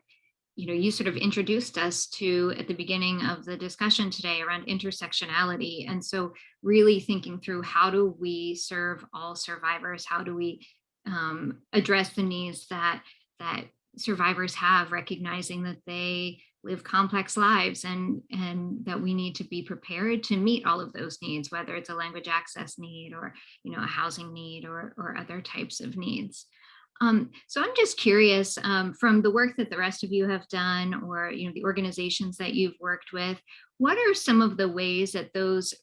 you sort of introduced us to at the beginning of the discussion today around intersectionality. And so really thinking through, how do we serve all survivors? How do we address the needs that survivors have, recognizing that they live complex lives and that we need to be prepared to meet all of those needs, whether it's a language access need or a housing need or other types of needs. So I'm just curious, from the work that the rest of you have done, or the organizations that you've worked with, what are some of the ways that those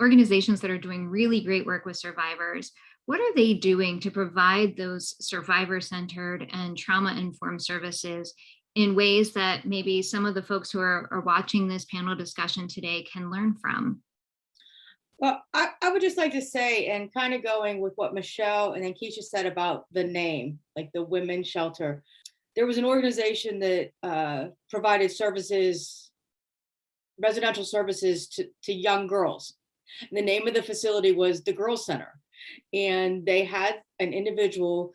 organizations that are doing really great work with survivors, what are they doing to provide those survivor-centered and trauma-informed services in ways that maybe some of the folks who are watching this panel discussion today can learn from? Well, I would just like to say, and kind of going with what Michelle and then Keisha said about the name, like the Women's Shelter. There was an organization that provided services, residential services to young girls. And the name of the facility was the Girl Center. And they had an individual,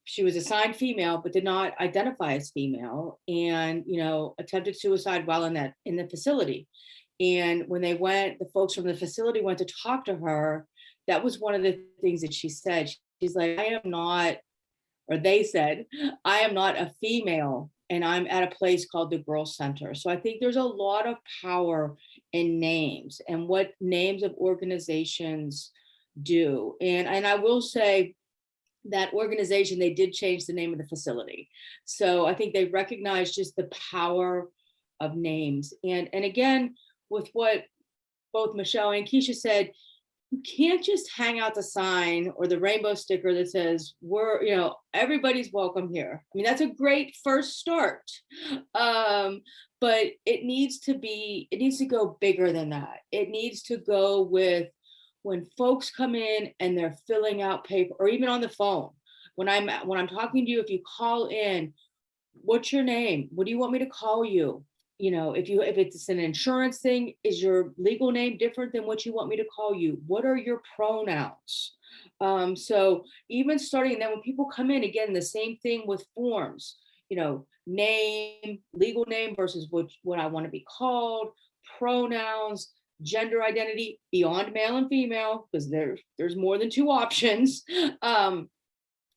she was assigned female, but did not identify as female, and attempted suicide while in the facility. And when the folks from the facility went to talk to her, that was one of the things that she said. She's like, they said, I am not a female, and I'm at a place called the Girl Center. So I think there's a lot of power in names and what names of organizations do. And I will say that organization, they did change the name of the facility. So I think they recognize just the power of names. And again, with what both Michelle and Keisha said, you can't just hang out the sign or the rainbow sticker that says everybody's welcome here. I mean, that's a great first start, but it needs to go bigger than that. It needs to go with when folks come in and they're filling out paper, or even on the phone. When I'm talking to you, if you call in, what's your name? What do you want me to call you? If it's an insurance thing, is your legal name different than what you want me to call you? What are your pronouns? So even starting, and then when people come in, again, the same thing with forms, name, legal name versus what I want to be called, pronouns, gender identity beyond male and female, because there's more than two options,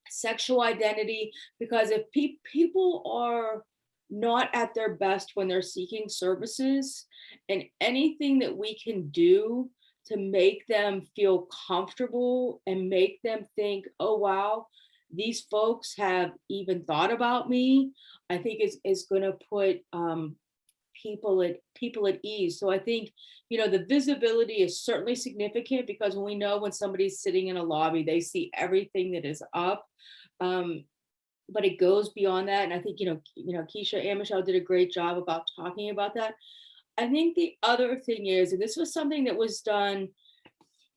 sexual identity, because if people are not at their best when they're seeking services, and anything that we can do to make them feel comfortable and make them think, oh, wow, these folks have even thought about me, I think is going to put people at ease. So I think, the visibility is certainly significant, because when we know when somebody's sitting in a lobby, they see everything that is up. But it goes beyond that. And I think, Keisha and Michelle did a great job about talking about that. I think the other thing is, and this was something that was done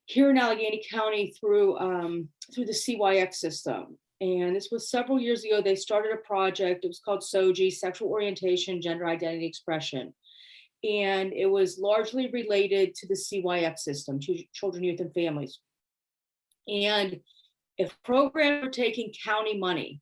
here in Allegheny County through the CYX system. And this was several years ago. They started a project. It was called SOGI, Sexual Orientation, Gender Identity Expression. And it was largely related to the CYX system, children, youth, and families. And if programs were taking county money,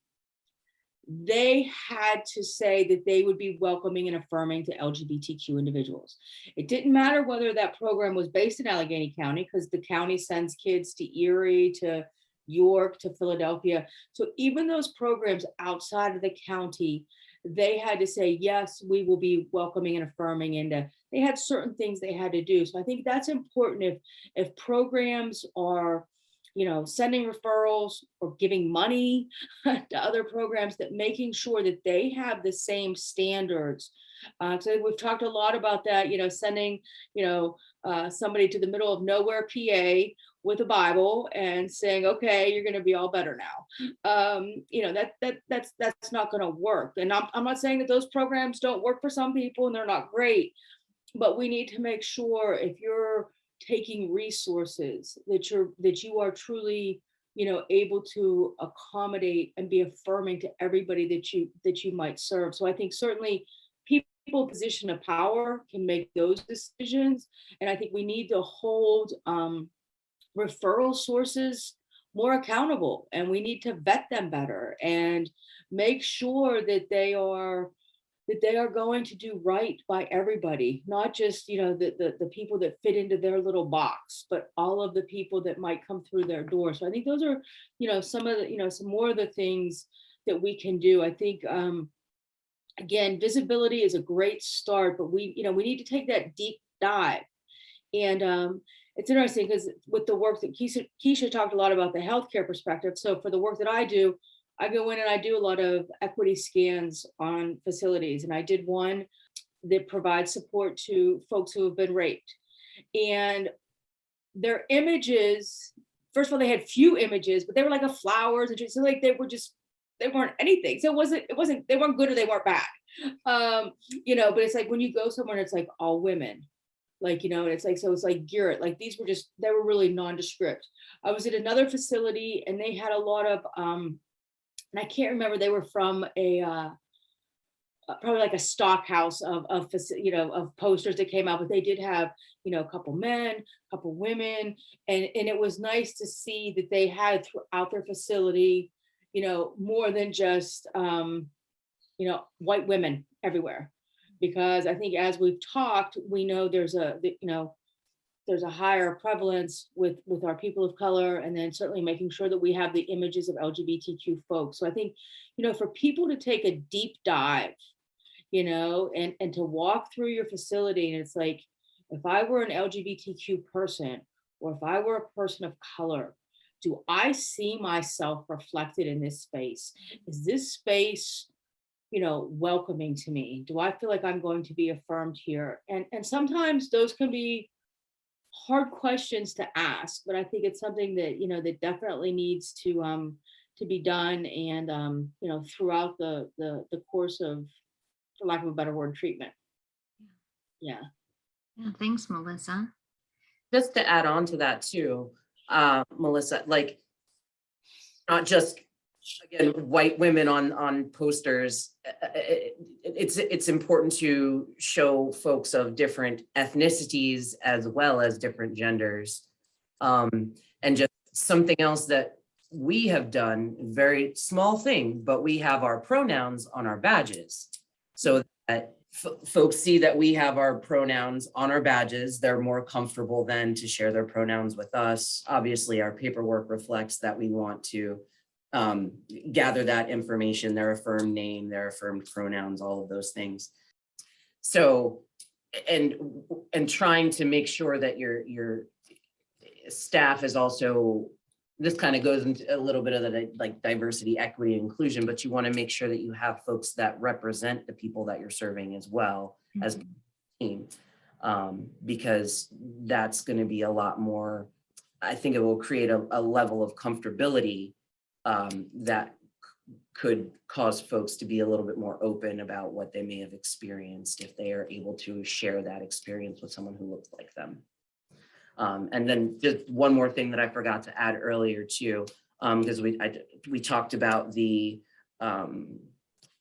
they had to say that they would be welcoming and affirming to LGBTQ individuals. It didn't matter whether that program was based in Allegheny County, because the county sends kids to Erie, to York, to Philadelphia. So even those programs outside of the county, they had to say, yes, we will be welcoming and affirming, and they had certain things they had to do. So I think that's important. If programs are, sending referrals or giving money to other programs, that making sure that they have the same standards. So we've talked a lot about that, sending, somebody to the middle of nowhere, PA, with a Bible and saying, okay, you're going to be all better now. That's not going to work. And I'm not saying that those programs don't work for some people and they're not great, but we need to make sure, if you're taking resources, that you are truly, able to accommodate and be affirming to everybody that you might serve. So I think certainly people in position of power can make those decisions. And I think we need to hold referral sources more accountable, and we need to vet them better and make sure that they are going to do right by everybody, not just the people that fit into their little box, but all of the people that might come through their door. So I think those are some of the some more of the things that we can do. I think again, visibility is a great start, but we need to take that deep dive. And it's interesting because with the work that Keisha talked a lot about the healthcare perspective. So for the work that I do, I go in and I do a lot of equity scans on facilities. And I did one that provides support to folks who have been raped. And their images, first of all, they had few images, but they were like of flowers and just like they weren't anything. So it wasn't, they weren't good or they weren't bad. But it's like when you go somewhere and it's like all women. And it's like, so it's like Garrett, like they were really nondescript. I was at another facility and they had a lot of, and I can't remember, they were from probably like a stock house of posters that came out, but they did have, a couple men, a couple women. And it was nice to see that they had throughout their facility, more than just, white women everywhere. Because I think as we've talked, we know there's a higher prevalence with our people of color, and then certainly making sure that we have the images of LGBTQ folks. So I think, for people to take a deep dive, and to walk through your facility, and it's like, if I were an LGBTQ person, or if I were a person of color, do I see myself reflected in this space? Is this space welcoming to me? Do I feel like I'm going to be affirmed here? And sometimes those can be hard questions to ask, but I think it's something that, that definitely needs to be done. And, throughout the course of, for lack of a better word, treatment. Yeah. Thanks, Melissa. Just to add on to that too, Melissa, like not just, again, white women on posters. It's important to show folks of different ethnicities as well as different genders. And just something else that we have done, very small thing, but we have our pronouns on our badges. So that folks see that we have our pronouns on our badges, they're more comfortable then to share their pronouns with us. Obviously, our paperwork reflects that we want to gather that information, their affirmed name, their affirmed pronouns, all of those things. So, and trying to make sure that your staff is also, this kind of goes into a little bit of the like diversity, equity, inclusion, but you want to make sure that you have folks that represent the people that you're serving as well as a team, because that's going to be a lot more, I think it will create a level of comfortability that could cause folks to be a little bit more open about what they may have experienced if they are able to share that experience with someone who looks like them. And then just one more thing that I forgot to add earlier too, because we talked about the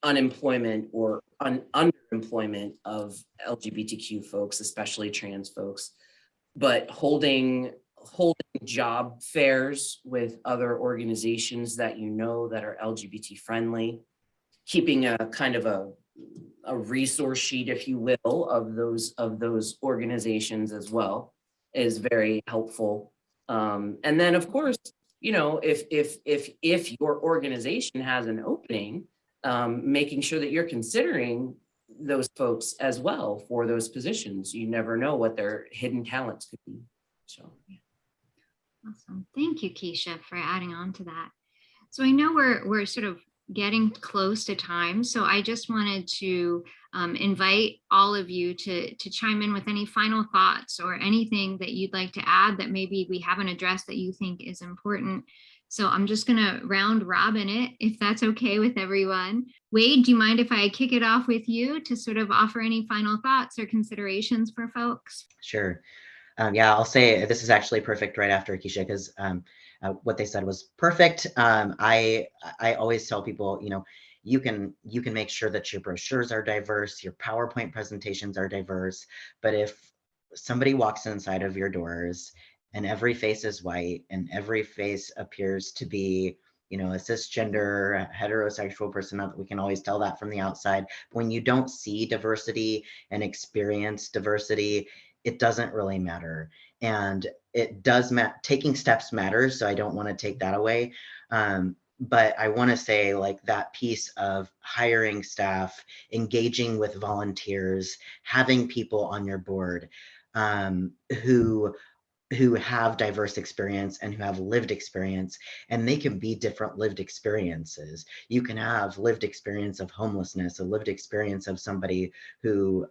unemployment or underemployment of LGBTQ folks, especially trans folks, but holding job fairs with other organizations that you know that are LGBT friendly, keeping a kind of a resource sheet, if you will, of those organizations as well is very helpful. And then of course, you know, if your organization has an opening, making sure that you're considering those folks as well for those positions. You never know what their hidden talents could be. So yeah. Awesome. Thank you, Keisha, for adding on to that. So I know we're sort of getting close to time. So I just wanted to invite all of you to chime in with any final thoughts or anything that you'd like to add that maybe we haven't addressed that you think is important. So I'm just going to round robin it, if that's okay with everyone. Wade, do you mind if I kick it off with you to sort of offer any final thoughts or considerations for folks? Sure. Yeah, I'll say this is actually perfect right after Keisha, because what they said was perfect. I always tell people, you know, you can make sure that your brochures are diverse, your PowerPoint presentations are diverse, but if somebody walks inside of your doors and every face is white and every face appears to be, you know, a cisgender heterosexual person, not that we can always tell that from the outside, when you don't see diversity and experience diversity, it doesn't really matter. And it does taking steps matters, so I don't want to take that away. But I want to say, like, that piece of hiring staff, engaging with volunteers, having people on your board who have diverse experience and who have lived experience, and they can be different lived experiences. You can have lived experience of homelessness, a lived experience of somebody who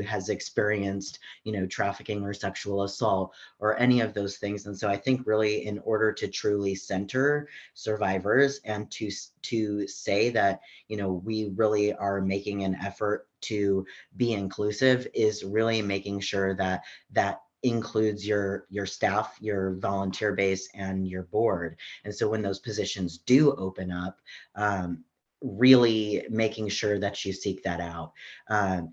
has experienced, you know, trafficking or sexual assault or any of those things. And so I think really, in order to truly center survivors and to say that, you know, we really are making an effort to be inclusive, is really making sure that that includes your staff, your volunteer base, and your board. And so when those positions do open up, really making sure that you seek that out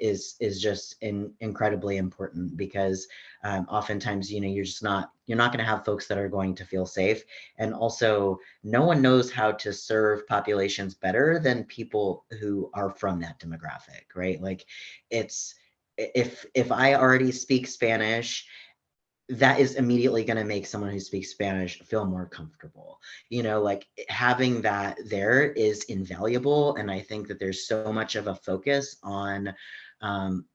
is just incredibly important, because oftentimes, you know, you're not going to have folks that are going to feel safe. And also, no one knows how to serve populations better than people who are from that demographic, right? Like, it's, if I already speak Spanish, that is immediately going to make someone who speaks Spanish feel more comfortable. You know, like, having that there is invaluable. And I think that there's so much of a focus on,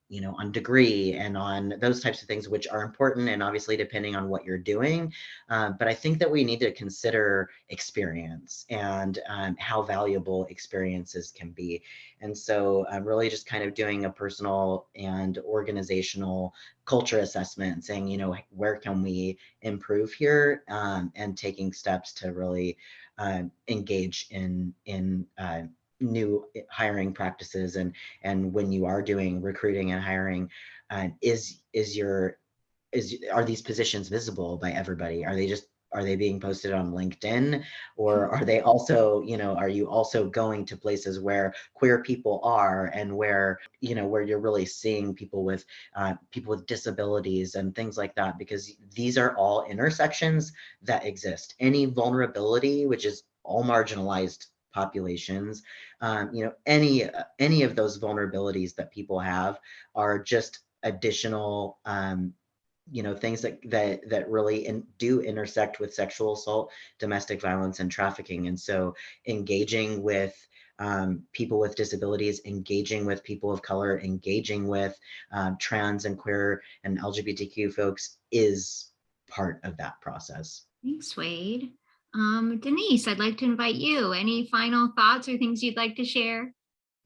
you know, on degree and on those types of things, which are important, and obviously depending on what you're doing. But I think that we need to consider experience and how valuable experiences can be. And so I'm really just kind of doing a personal and organizational culture assessment and saying, you know, where can we improve here, and taking steps to really engage in new hiring practices. And when you are doing recruiting and hiring, are these positions visible by everybody? Are they being posted on LinkedIn, or are they also, you know, are you also going to places where queer people are, and where, you know, where you're really seeing people with disabilities and things like that? Because these are all intersections that exist. Any vulnerability, which is all marginalized populations, you know, any of those vulnerabilities that people have are just additional you know, things that really do intersect with sexual assault, domestic violence, and trafficking. And so engaging with people with disabilities, engaging with people of color, engaging with trans and queer and LGBTQ folks is part of that process. Thanks, Wade. Denise, I'd like to invite you. Any final thoughts or things you'd like to share?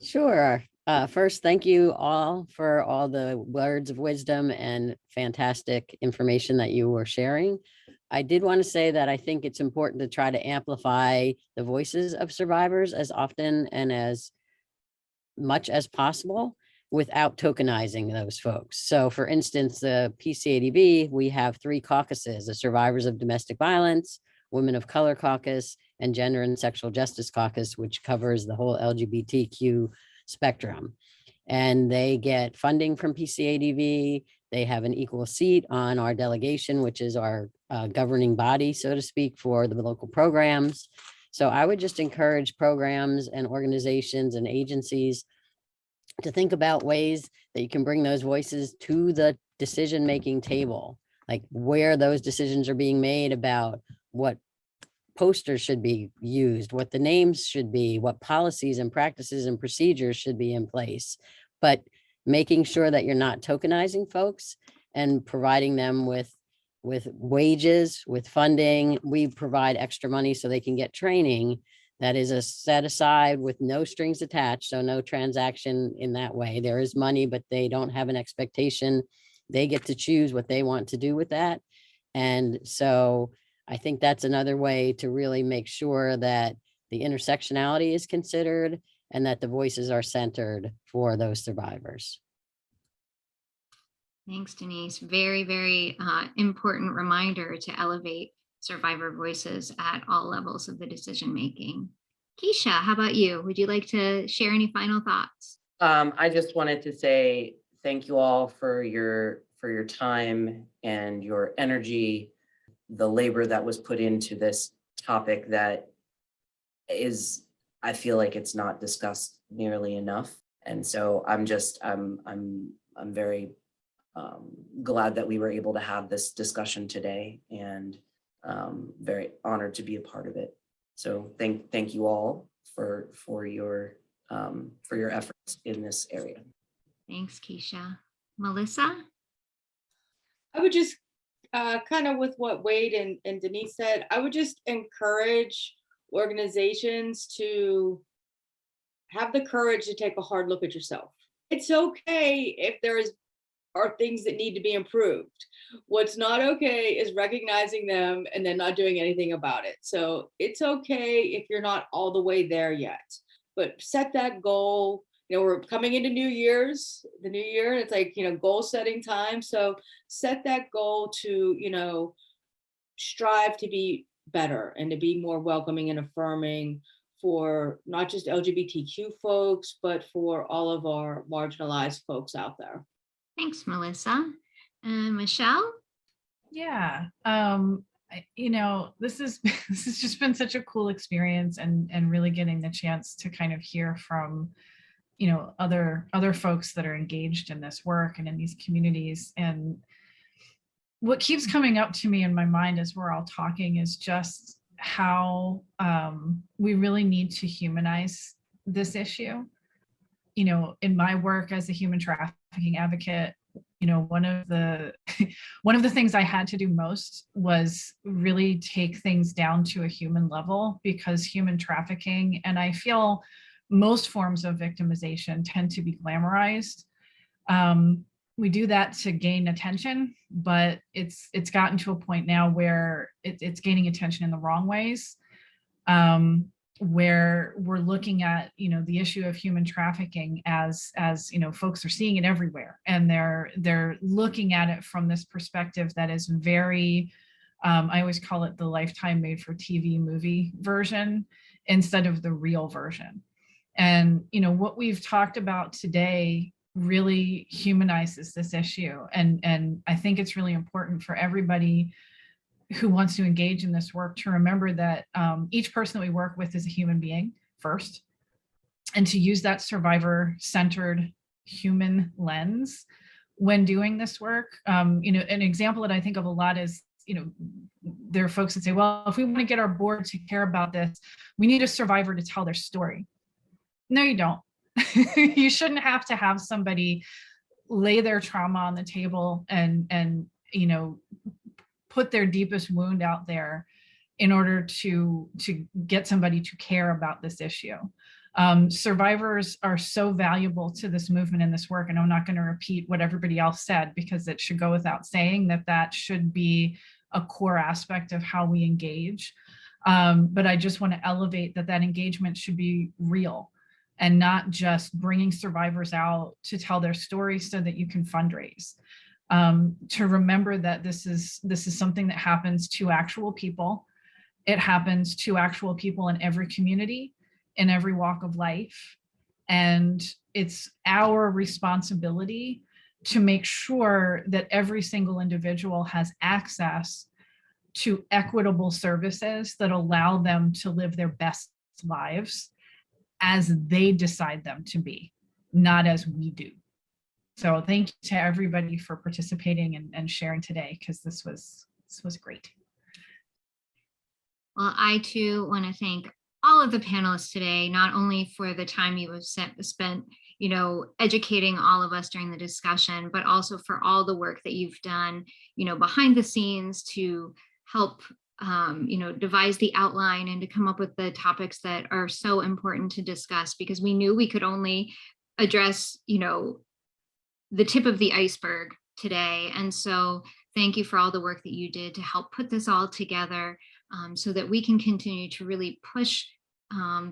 Sure. First, thank you all for all the words of wisdom and fantastic information that you were sharing. I did want to say that I think it's important to try to amplify the voices of survivors as often and as much as possible without tokenizing those folks. So for instance, the PCADB, we have 3 caucuses: the Survivors of Domestic Violence, Women of Color Caucus, and Gender and Sexual Justice Caucus, which covers the whole LGBTQ spectrum. And they get funding from PCADB. They have an equal seat on our delegation, which is our governing body, so to speak, for the local programs. So I would just encourage programs and organizations and agencies to think about ways that you can bring those voices to the decision-making table, like where those decisions are being made about what posters should be used, what the names should be, what policies and practices and procedures should be in place, but making sure that you're not tokenizing folks and providing them with wages, with funding. We provide extra money so they can get training that is a set aside with no strings attached. So no transaction in that way. There is money, but they don't have an expectation. They get to choose what they want to do with that. And so I think that's another way to really make sure that the intersectionality is considered and that the voices are centered for those survivors. Thanks, Denise. Very, very important reminder to elevate survivor voices at all levels of the decision-making. Keisha, how about you? Would you like to share any final thoughts? I just wanted to say thank you all for your time and your energy, the labor that was put into this topic that is, I feel like it's not discussed nearly enough. And so I'm very glad that we were able to have this discussion today, and very honored to be a part of it. So thank you all for your efforts in this area. Thanks, Keisha. Melissa? I would just kind of with what Wade and Denise said, I would just encourage organizations to have the courage to take a hard look at yourself. It's okay if are things that need to be improved. What's not okay is recognizing them and then not doing anything about it. So it's okay if you're not all the way there yet, but set that goal. You know, we're coming into the new year, it's like, goal setting time. So set that goal to, strive to be better and to be more welcoming and affirming for not just LGBTQ folks, but for all of our marginalized folks out there. Thanks, Melissa. And Michelle? Yeah, this has just been such a cool experience, and really getting the chance to kind of hear from, other folks that are engaged in this work and in these communities. And what keeps coming up to me in my mind as we're all talking is just how we really need to humanize this issue. In my work as a human trafficking advocate, one of the things I had to do most was really take things down to a human level, because human trafficking, and I feel most forms of victimization, tend to be glamorized. We do that to gain attention, but it's gotten to a point now where it's gaining attention in the wrong ways. Where we're looking at, the issue of human trafficking as folks are seeing it everywhere, and they're looking at it from this perspective that is very, I always call it the Lifetime made for TV movie version instead of the real version. And what we've talked about today really humanizes this issue, and I think it's really important for everybody who wants to engage in this work to remember that each person that we work with is a human being first, and to use that survivor-centered human lens when doing this work. An example that I think of a lot is, there are folks that say, well, if we want to get our board to care about this, we need a survivor to tell their story. No, you don't. You shouldn't have to have somebody lay their trauma on the table and put their deepest wound out there in order to get somebody to care about this issue. Survivors are so valuable to this movement and this work, and I'm not going to repeat what everybody else said because it should go without saying that that should be a core aspect of how we engage. But I just want to elevate that engagement should be real and not just bringing survivors out to tell their stories so that you can fundraise. To remember that this is something that happens to actual people. It happens to actual people in every community, in every walk of life. And it's our responsibility to make sure that every single individual has access to equitable services that allow them to live their best lives as they decide them to be, not as we do. So thank you to everybody for participating and sharing today, because this was great. Well, I too want to thank all of the panelists today, not only for the time you have spent, educating all of us during the discussion, but also for all the work that you've done, behind the scenes to help, devise the outline and to come up with the topics that are so important to discuss, because we knew we could only address, the tip of the iceberg today. And so thank you for all the work that you did to help put this all together, so that we can continue to really push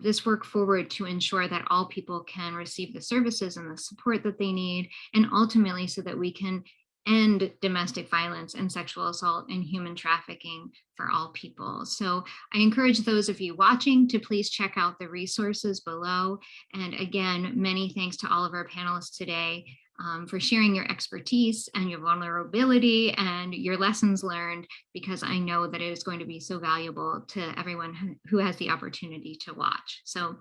this work forward to ensure that all people can receive the services and the support that they need, and ultimately so that we can end domestic violence and sexual assault and human trafficking for all people. So I encourage those of you watching to please check out the resources below. And again, many thanks to all of our panelists today for sharing your expertise and your vulnerability and your lessons learned, because I know that it is going to be so valuable to everyone who has the opportunity to watch. So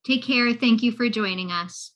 take care. Thank you for joining us.